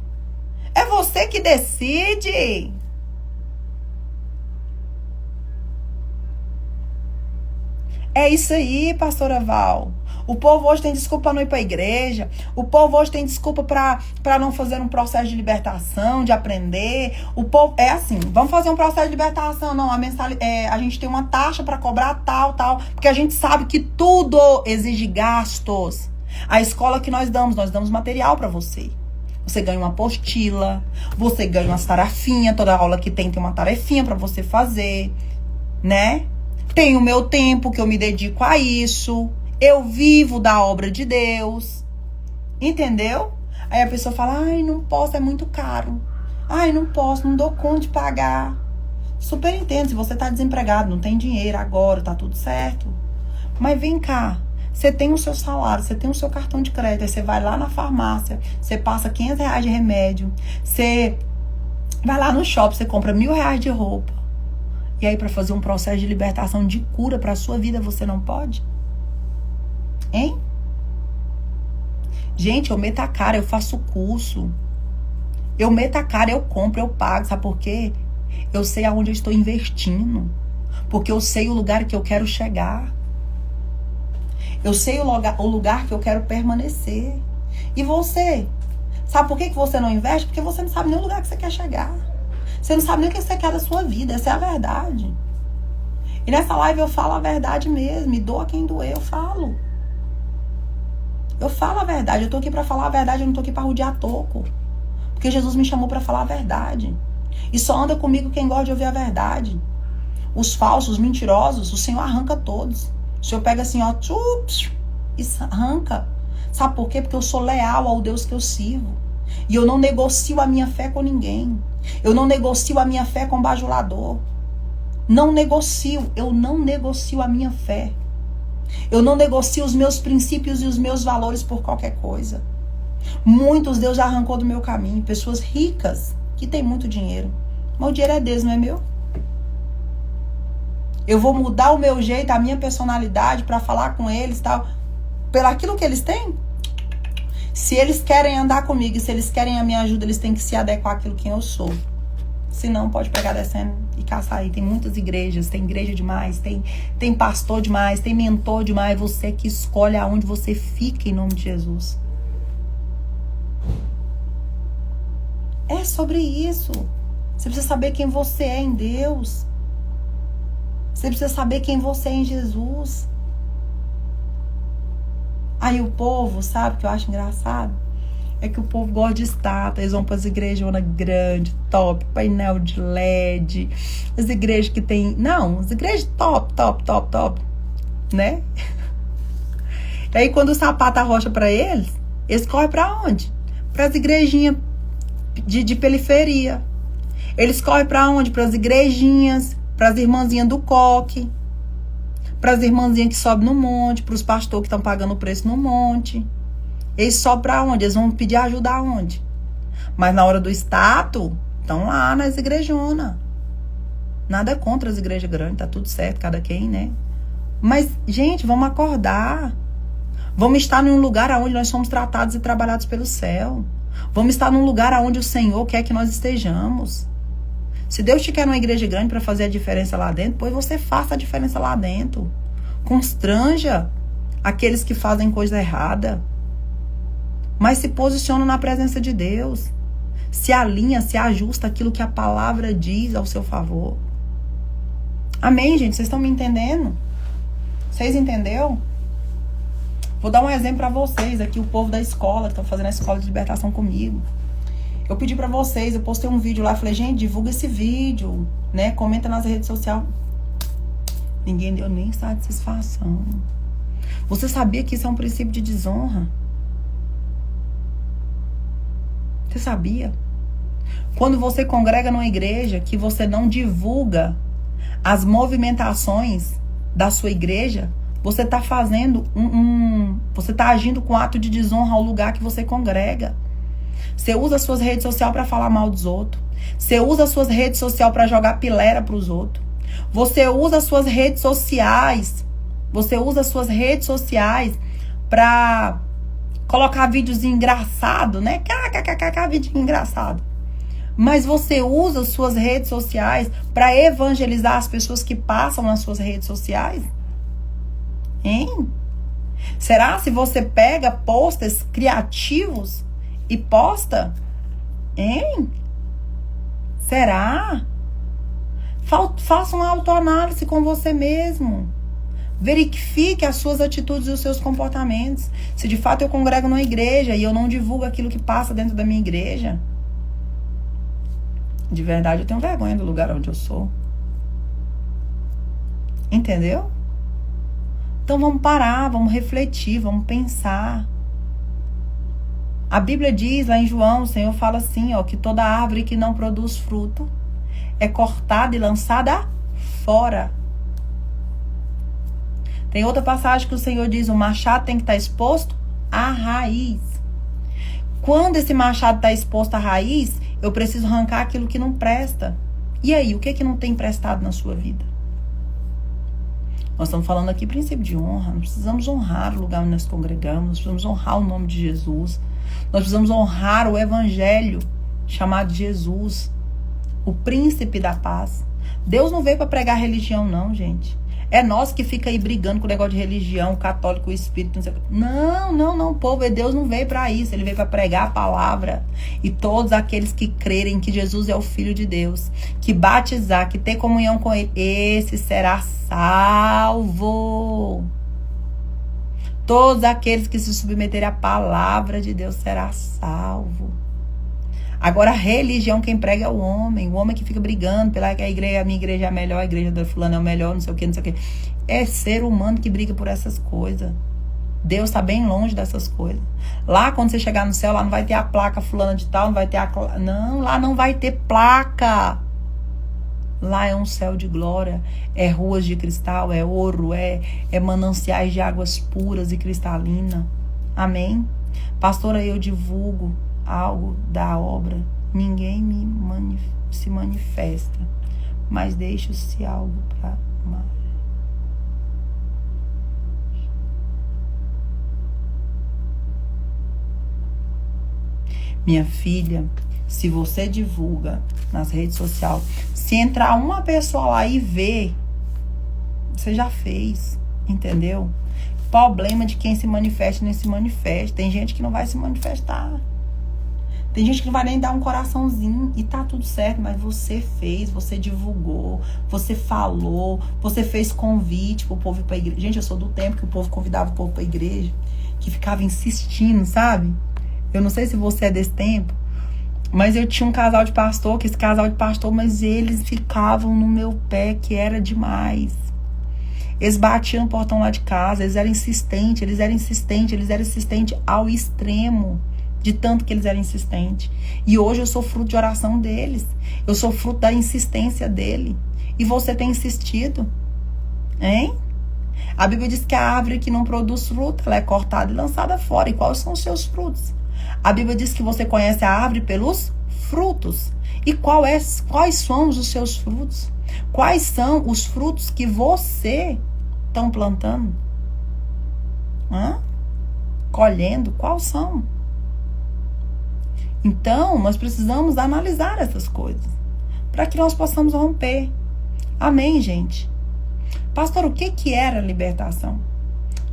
é você que decide. É isso aí, pastora Val. O povo hoje tem desculpa para não ir para a igreja. O povo hoje tem desculpa para não fazer um processo de libertação, de aprender. O povo é assim, vamos fazer um processo de libertação. Não, a gente tem uma taxa para cobrar tal. Porque a gente sabe que tudo exige gastos. A escola que nós damos material para você. Você ganha uma apostila, você ganha umas tarefinhas, toda aula que tem uma tarefinha para você fazer, né? Tem o meu tempo que eu me dedico a isso. Eu vivo da obra de Deus. Entendeu? Aí a pessoa fala, ai, não posso, é muito caro. Ai, não posso, não dou conta de pagar. Super entendo, se você tá desempregado, não tem dinheiro agora, tá tudo certo. Mas vem cá. Você tem o seu salário, você tem o seu cartão de crédito, aí você vai lá na farmácia, você passa R$500 de remédio, você vai lá no shopping, você compra R$1.000 de roupa. E aí para fazer um processo de libertação, de cura para a sua vida, você não pode? Hein? Gente, eu meto a cara, eu faço curso. Eu meto a cara, eu compro, eu pago. Sabe por quê? Eu sei aonde eu estou investindo. Porque eu sei o lugar que eu quero chegar. Eu sei o lugar que eu quero permanecer. E você? Sabe por que você não investe? Porque você não sabe nem o lugar que você quer chegar. Você não sabe nem o que você quer da sua vida. Essa é a verdade. E nessa live eu falo a verdade mesmo. Me doa quem doer, eu falo. Eu falo a verdade. Eu tô aqui pra falar a verdade. Eu não tô aqui pra rodear toco. Porque Jesus me chamou pra falar a verdade. E só anda comigo quem gosta de ouvir a verdade. Os falsos, os mentirosos, o Senhor arranca todos. O Senhor pega assim, ó, e arranca. Sabe por quê? Porque eu sou leal ao Deus que eu sirvo. E eu não negocio a minha fé com ninguém. Eu não negocio a minha fé com bajulador. Não negocio. Eu não negocio a minha fé. Eu não negocio os meus princípios e os meus valores por qualquer coisa. Muitos Deus já arrancou do meu caminho. Pessoas ricas que têm muito dinheiro. Mas o dinheiro é deles, não é meu? Eu vou mudar o meu jeito, a minha personalidade para falar com eles, tal, pelo aquilo que eles têm? Se eles querem andar comigo, se eles querem a minha ajuda, eles têm que se adequar àquilo que eu sou. Se não, pode pegar descendo e caçar aí. Tem muitas igrejas, tem igreja demais, tem pastor demais, tem mentor demais. Você que escolhe aonde você fica em nome de Jesus. É sobre isso. Você precisa saber quem você é em Deus. Você precisa saber quem você é em Jesus. Aí o povo, sabe o que eu acho engraçado? É que o povo gosta de estátua. Eles vão para as igrejas grandes, top, painel de LED. As igrejas que tem... Não, as igrejas top. Né? E aí quando o sapato arrocha para eles correm para onde? Para as igrejinhas de periferia. Eles correm para onde? Para as igrejinhas, para as irmãzinhas do coque, para as irmãzinhas que sobem no monte, para os pastores que estão pagando o preço no monte. Eles sobem para onde? Eles vão pedir ajuda aonde? Mas na hora do status, estão lá nas igrejonas. Nada contra as igrejas grandes, tá tudo certo, cada quem, né? Mas, gente, vamos acordar. Vamos estar num lugar onde nós somos tratados e trabalhados pelo céu. Vamos estar num lugar onde o Senhor quer que nós estejamos. Se Deus te quer numa igreja grande para fazer a diferença lá dentro, pois você faça a diferença lá dentro. Constranja aqueles que fazem coisa errada. Mas se posiciona na presença de Deus. Se alinha, se ajusta aquilo que a palavra diz ao seu favor. Amém, gente? Vocês estão me entendendo? Vocês entenderam? Vou dar um exemplo para vocês aqui, o povo da escola, que estão fazendo a escola de libertação comigo. Eu pedi pra vocês, eu postei um vídeo lá, falei, gente, divulga esse vídeo, né? Comenta nas redes sociais. Ninguém deu nem satisfação. Você sabia que isso é um princípio de desonra? Você sabia? Quando você congrega numa igreja, que você não divulga as movimentações da sua igreja, você tá fazendo você tá agindo com ato de desonra ao lugar que você congrega. Você usa as suas redes sociais para falar mal dos outros. Você usa as suas redes sociais para jogar pilera pros outros. Você usa as suas redes sociais. Você usa as suas redes sociais para colocar vídeos engraçados, né? Vídeo engraçado. Mas você usa as suas redes sociais para evangelizar as pessoas que passam nas suas redes sociais? Hein? Será se você pega posters criativos e posta? Hein? Será? Faça uma autoanálise com você mesmo. Verifique as suas atitudes e os seus comportamentos. Se de fato eu congrego numa igreja e eu não divulgo aquilo que passa dentro da minha igreja, de verdade eu tenho vergonha do lugar onde eu sou. Entendeu? Então vamos parar, vamos refletir, vamos pensar. A Bíblia diz lá em João, o Senhor fala assim, ó, que toda árvore que não produz fruto é cortada e lançada fora. Tem outra passagem que o Senhor diz, o machado tem que estar exposto à raiz. Quando esse machado está exposto à raiz, eu preciso arrancar aquilo que não presta. E aí, o que não tem prestado na sua vida? Nós estamos falando aqui princípio de honra. Nós precisamos honrar o lugar onde nós congregamos. Nós precisamos honrar o nome de Jesus. Nós precisamos honrar o evangelho chamado Jesus, o príncipe da paz. Deus não veio para pregar religião, não, gente. É nós que fica aí brigando com o negócio de religião, católico, espírito, não sei o que. Não, povo, Deus não veio para isso. Ele veio para pregar a palavra. E todos aqueles que crerem que Jesus é o Filho de Deus, que batizar, que ter comunhão com Ele, esse será salvo. Todos aqueles que se submeterem à palavra de Deus será salvo. Agora, a religião, quem prega é o homem que fica brigando pela que a minha igreja é a melhor, a igreja da fulana é o melhor, não sei o que. É ser humano que briga por essas coisas. Deus está bem longe dessas coisas. Lá, quando você chegar no céu, lá não vai ter a placa fulana de tal, não vai ter não, lá não vai ter placa. Lá é um céu de glória, é ruas de cristal, é ouro, é mananciais de águas puras e cristalinas. Amém? Pastora, eu divulgo algo da obra, ninguém se manifesta, mas deixa-se algo para mais. Minha filha, se você divulga nas redes sociais, se entrar uma pessoa lá e ver, você já fez, entendeu? Problema de quem se manifesta e nem se manifesta. Tem gente que não vai se manifestar. Tem gente que não vai nem dar um coraçãozinho e tá tudo certo, mas você fez, você divulgou, você falou, você fez convite pro povo ir pra igreja. Gente, eu sou do tempo que o povo convidava o povo pra igreja, que ficava insistindo, sabe? Eu não sei se você é desse tempo, mas eu tinha um casal de pastor, mas eles ficavam no meu pé, que era demais. Eles batiam no portão lá de casa, eles eram insistentes ao extremo. De tanto que eles eram insistentes. E hoje eu sou fruto de oração deles. Eu sou fruto da insistência dele. E você tem insistido? Hein? A Bíblia diz que a árvore que não produz fruto, ela é cortada e lançada fora. E quais são os seus frutos? A Bíblia diz que você conhece a árvore pelos frutos. E quais são os seus frutos? Quais são os frutos que você está plantando? Colhendo? Quais são? Então, nós precisamos analisar essas coisas para que nós possamos romper. Amém, gente? Pastor, o que era a libertação?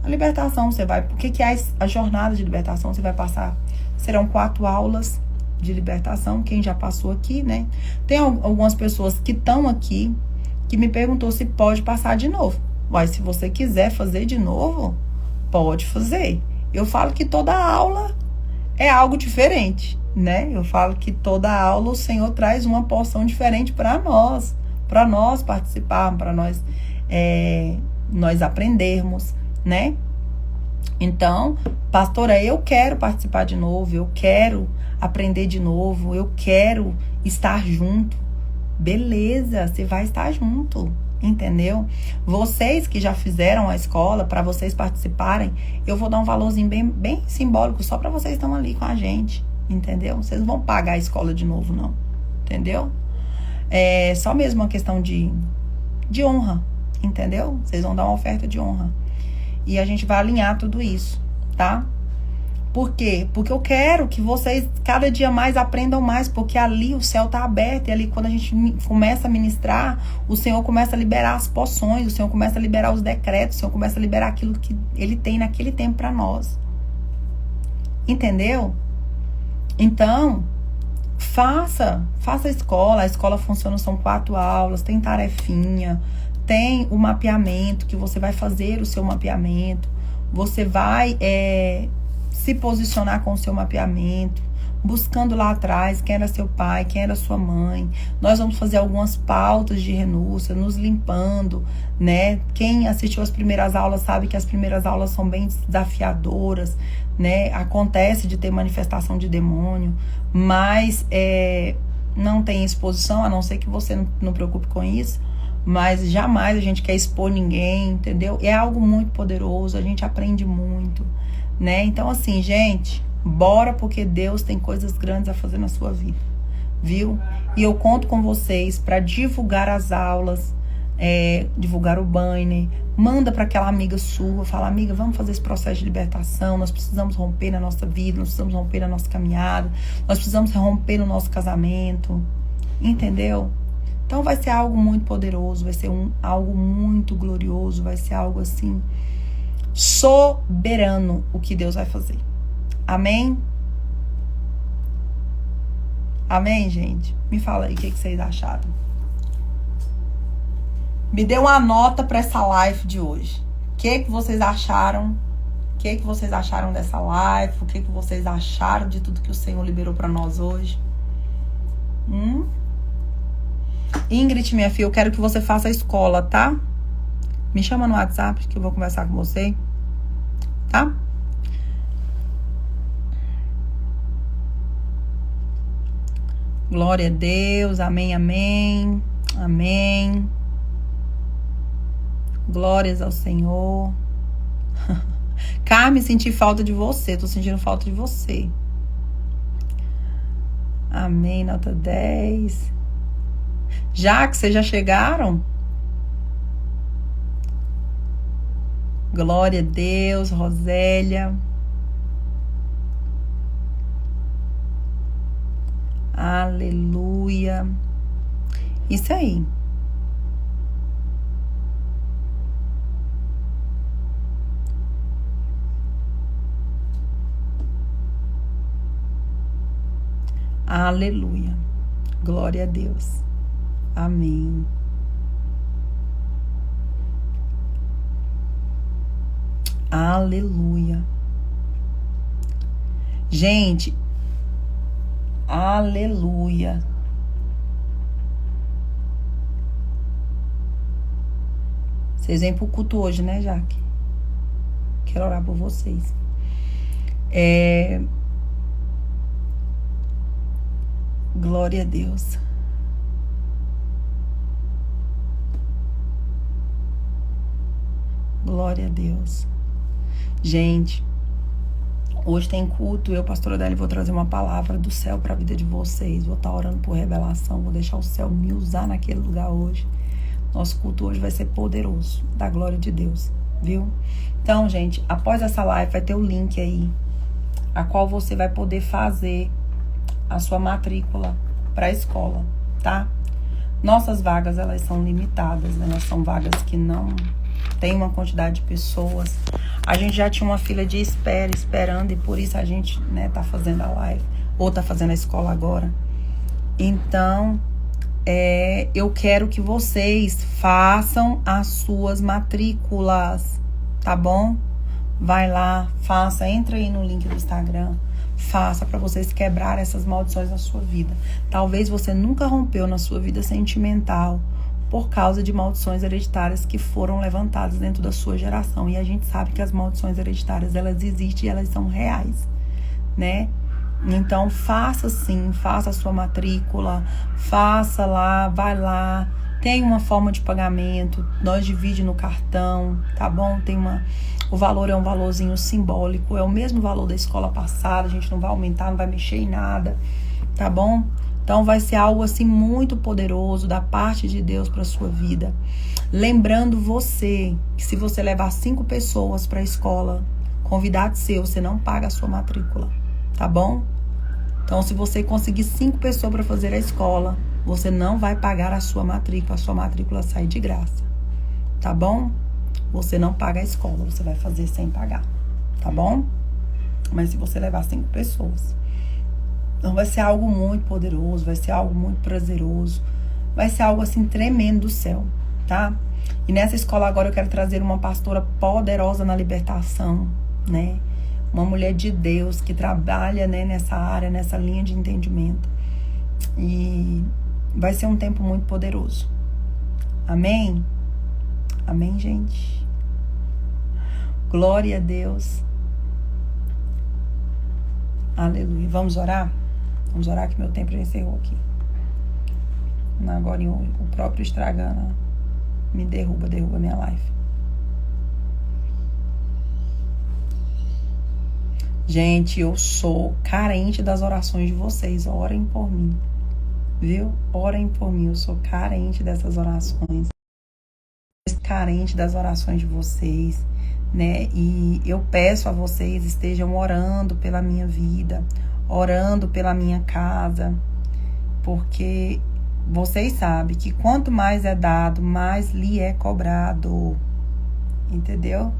A libertação, o que é a jornada de libertação? Você vai passar, serão 4 aulas de libertação, quem já passou aqui, né? Tem algumas pessoas que estão aqui, que me perguntou se pode passar de novo. Mas se você quiser fazer de novo, pode fazer. Eu falo que toda aula é algo diferente, né? Eu falo que toda aula o Senhor traz uma porção diferente para nós participarmos, para nós aprendermos, né? Então, pastora, eu quero participar de novo, eu quero aprender de novo, eu quero estar junto. Beleza, você vai estar junto, entendeu? Vocês que já fizeram a escola, para vocês participarem, eu vou dar um valorzinho bem simbólico, só para vocês estão ali com a gente, entendeu? Vocês não vão pagar a escola de novo, não, entendeu? É só mesmo uma questão de honra, entendeu? Vocês vão dar uma oferta de honra. E a gente vai alinhar tudo isso, tá? Por quê? Porque eu quero que vocês cada dia mais aprendam mais, porque ali o céu está aberto, e ali quando a gente começa a ministrar, o Senhor começa a liberar as porções, o Senhor começa a liberar os decretos, o Senhor começa a liberar aquilo que Ele tem naquele tempo para nós. Entendeu? Então, faça a escola funciona, são 4 aulas, tem tarefinha, tem o mapeamento, que você vai fazer o seu mapeamento, você vai se posicionar com o seu mapeamento, buscando lá atrás quem era seu pai, quem era sua mãe. Nós vamos fazer algumas pautas de renúncia, nos limpando, né? Quem assistiu as primeiras aulas sabe que as primeiras aulas são bem desafiadoras, né? Acontece de ter manifestação de demônio, mas não tem exposição, a não ser que você não preocupe com isso. Mas jamais a gente quer expor ninguém, entendeu? É algo muito poderoso, a gente aprende muito, né? Então, assim, gente, bora, porque Deus tem coisas grandes a fazer na sua vida, viu? E eu conto com vocês para divulgar as aulas, divulgar o banner. Manda para aquela amiga sua, fala: amiga, vamos fazer esse processo de libertação, nós precisamos romper na nossa vida, nós precisamos romper na nossa caminhada, nós precisamos romper no nosso casamento, entendeu? Então vai ser algo muito poderoso, vai ser algo muito glorioso, vai ser algo assim, soberano o que Deus vai fazer. Amém? Amém, gente? Me fala aí o que vocês acharam. Me dê uma nota para essa live de hoje. O que vocês acharam? O que vocês acharam dessa live? O que vocês acharam de tudo que o Senhor liberou para nós hoje? Ingrid, minha filha, eu quero que você faça a escola, tá? Me chama no WhatsApp que eu vou conversar com você, tá? Glória a Deus, amém, amém, amém. Glórias ao Senhor. Carmen, senti falta de você, tô sentindo falta de você. Amém, nota 10. Já que vocês já chegaram? Glória a Deus, Rosélia. Aleluia. Isso aí. Aleluia. Glória a Deus. Amém. Aleluia. Gente, aleluia. Vocês vêm pro culto hoje, né, Jaque? Quero orar por vocês. Glória a Deus. Glória a Deus. Gente, hoje tem culto. Eu, pastora Adélia, vou trazer uma palavra do céu para a vida de vocês. Vou estar orando por revelação. Vou deixar o céu me usar naquele lugar hoje. Nosso culto hoje vai ser poderoso, da glória de Deus, viu? Então, gente, após essa live vai ter o link aí, a qual você vai poder fazer a sua matrícula para a escola, tá? Nossas vagas, elas são limitadas, né? Elas são vagas que não tem uma quantidade de pessoas. A gente já tinha uma fila de espera, esperando, e por isso a gente, né, tá fazendo a live, ou tá fazendo a escola agora. Então, eu quero que vocês façam as suas matrículas, tá bom? Vai lá, faça, entra aí no link do Instagram, faça para vocês quebrar essas maldições na sua vida. Talvez você nunca rompeu na sua vida sentimental por causa de maldições hereditárias que foram levantadas dentro da sua geração. E a gente sabe que as maldições hereditárias, elas existem e elas são reais, né? Então, faça sim, faça a sua matrícula, faça lá, vai lá. Tem uma forma de pagamento, nós dividimos no cartão, tá bom? O valor é um valorzinho simbólico, é o mesmo valor da escola passada, a gente não vai aumentar, não vai mexer em nada, tá bom? Então vai ser algo assim muito poderoso da parte de Deus para sua vida. Lembrando você que se você levar 5 pessoas para a escola, Convidado seu, você não paga a sua matrícula, tá bom? Então, se você conseguir 5 pessoas para fazer a escola, você não vai pagar a sua matrícula sai de graça, tá bom? Você não paga a escola, você vai fazer sem pagar, tá bom? Mas se você levar 5 pessoas, então vai ser algo muito poderoso, vai ser algo muito prazeroso, vai ser algo assim tremendo do céu, tá? E nessa escola agora eu quero trazer uma pastora poderosa na libertação, né? Uma mulher de Deus que trabalha, né, nessa área, nessa linha de entendimento. E vai ser um tempo muito poderoso. Amém? Amém, gente? Glória a Deus. Aleluia. Vamos orar? Vamos orar que meu tempo já encerrou aqui. Agora o próprio Instagram me derruba minha live. Gente, eu sou carente das orações de vocês. Orem por mim. Viu? Orem por mim. Eu sou carente dessas orações. Carente das orações de vocês, né? E eu peço a vocês estejam orando pela minha vida, orando pela minha casa, porque vocês sabem que quanto mais é dado, mais lhe é cobrado. Entendeu?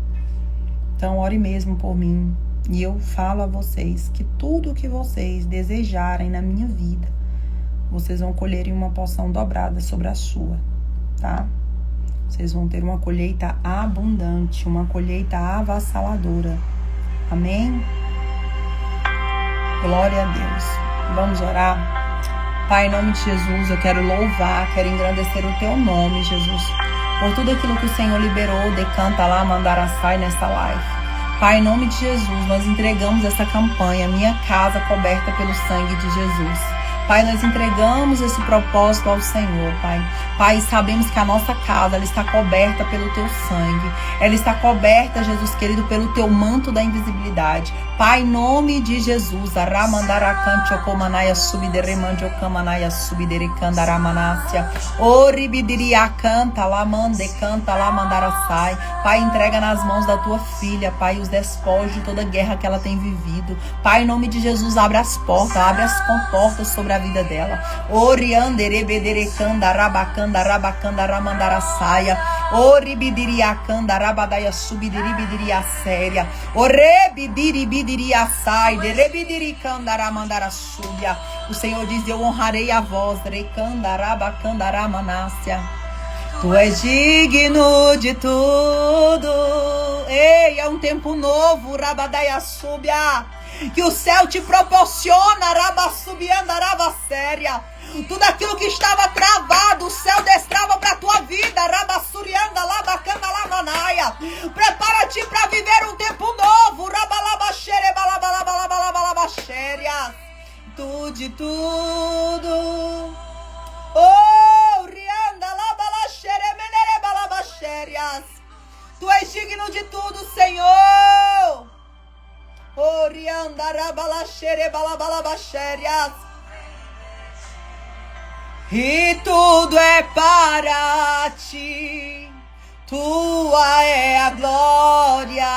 Então, ore mesmo por mim. E eu falo a vocês que tudo que vocês desejarem na minha vida, vocês vão colher em uma porção dobrada sobre a sua, tá? Vocês vão ter uma colheita abundante, uma colheita avassaladora. Amém? Glória a Deus. Vamos orar? Pai, em nome de Jesus, eu quero louvar, quero engrandecer o teu nome, Jesus, por tudo aquilo que o Senhor liberou, decanta lá, mandaraçai nessa live. Pai, em nome de Jesus, nós entregamos essa campanha, Minha Casa Coberta pelo Sangue de Jesus. Pai, nós entregamos esse propósito ao Senhor, Pai. Pai, sabemos que a nossa casa, ela está coberta pelo Teu sangue. Ela está coberta, Jesus querido, pelo Teu manto da invisibilidade. Pai, em nome de Jesus, Aramandaracanchocomanaya subideremanjocamanaya subiderecandaramanácia. Oribidiria canta lá, mande, canta lá, mandaraçai. Pai, entrega nas mãos da Tua filha, Pai, os despojos de toda guerra que ela tem vivido. Pai, em nome de Jesus, abre as portas, abre as comportas sobre a vida dela. Orianderebederecanda, rabacanda, rabacanda, ramandaraçaia. Oribidiria-canda, rabadaia, subidiribidiria séria. Orebidiribidiria sai, derebidiricanda, ramandaraçúbia. O Senhor diz: eu honrarei a voz, recanda, rabacanda, ramanácia. Tu és digno de tudo. Ei, é um tempo novo, rabadaia, súbia, que o céu te proporciona, rabassubianda, rabasséria. Tudo aquilo que estava travado, o céu destrava para a tua vida, rabassurianda, labacanda, lamanaia. Prepara-te para viver um tempo novo, rabalabaxere, balabalabalabalabaxéria. Tu de tudo. Oh, rianda, labalaxere, menere, balabaxérias. Tu és digno de tudo, Senhor. Orianda, rabalaxere, balabalabaxérias. E tudo é para ti, tua é a glória.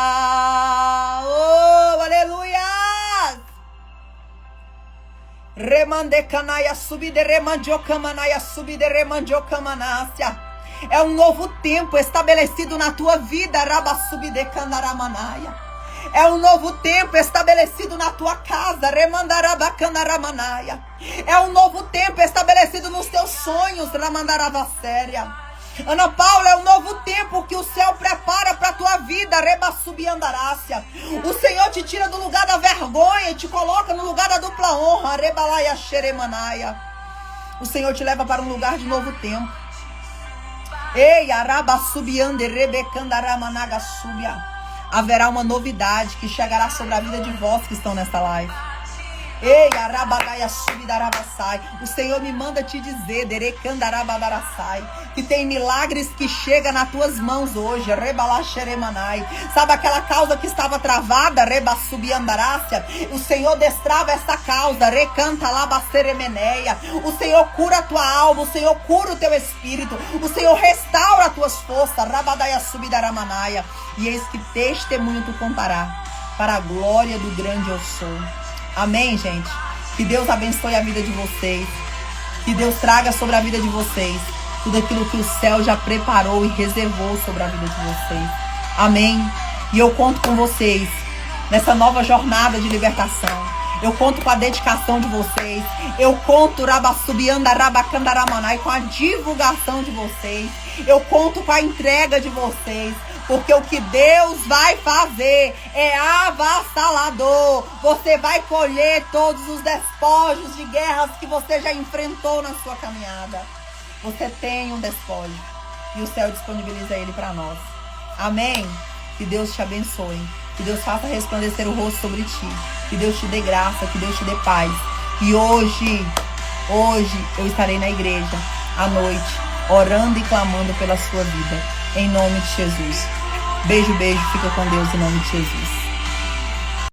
Oh, aleluia. Remandecanaia subide remandiocamanaya subide remandiocamanássia. É um novo tempo estabelecido na tua vida, rabassubidecandaramanaia. É um novo tempo estabelecido na tua casa, remandarabacandaramanaia. É um novo tempo estabelecido nos teus sonhos, ramandaravasséria. Ana Paula, é um novo tempo que o céu prepara para a tua vida, rebassubiandarácia. O Senhor te tira do lugar da vergonha e te coloca no lugar da dupla honra, rebalaia xeremanaia. O Senhor te leva para um lugar de novo tempo. Ei, arabassubiande rebecandaramanaga subia. Haverá uma novidade que chegará sobre a vida de vós que estão nesta live. Ei, arabadaia subidarabassai. O Senhor me manda te dizer, derecandarabadarasai, que tem milagres que chegam nas tuas mãos hoje. Rebalaxeremanai. Sabe aquela causa que estava travada? Rebassubiandarácia. O Senhor destrava essa causa. Recantalabaceremeneia. O Senhor cura a tua alma. O Senhor cura o teu espírito. O Senhor restaura as tuas forças. Rabadaia subidaramanaya. E eis que testemunho tu contará para a glória do grande eu sou. Amém, gente? Que Deus abençoe a vida de vocês. Que Deus traga sobre a vida de vocês tudo aquilo que o céu já preparou e reservou sobre a vida de vocês. Amém? E eu conto com vocês nessa nova jornada de libertação. Eu conto com a dedicação de vocês. Eu conto com a divulgação de vocês. Eu conto com a entrega de vocês. Porque o que Deus vai fazer é avassalador. Você vai colher todos os despojos de guerras que você já enfrentou na sua caminhada. Você tem um despojo. E o céu disponibiliza ele para nós. Amém? Que Deus te abençoe. Que Deus faça resplandecer o rosto sobre ti. Que Deus te dê graça, que Deus te dê paz. E hoje eu estarei na igreja, à noite, orando e clamando pela sua vida. Em nome de Jesus. Beijo, beijo. Fica com Deus em nome de Jesus.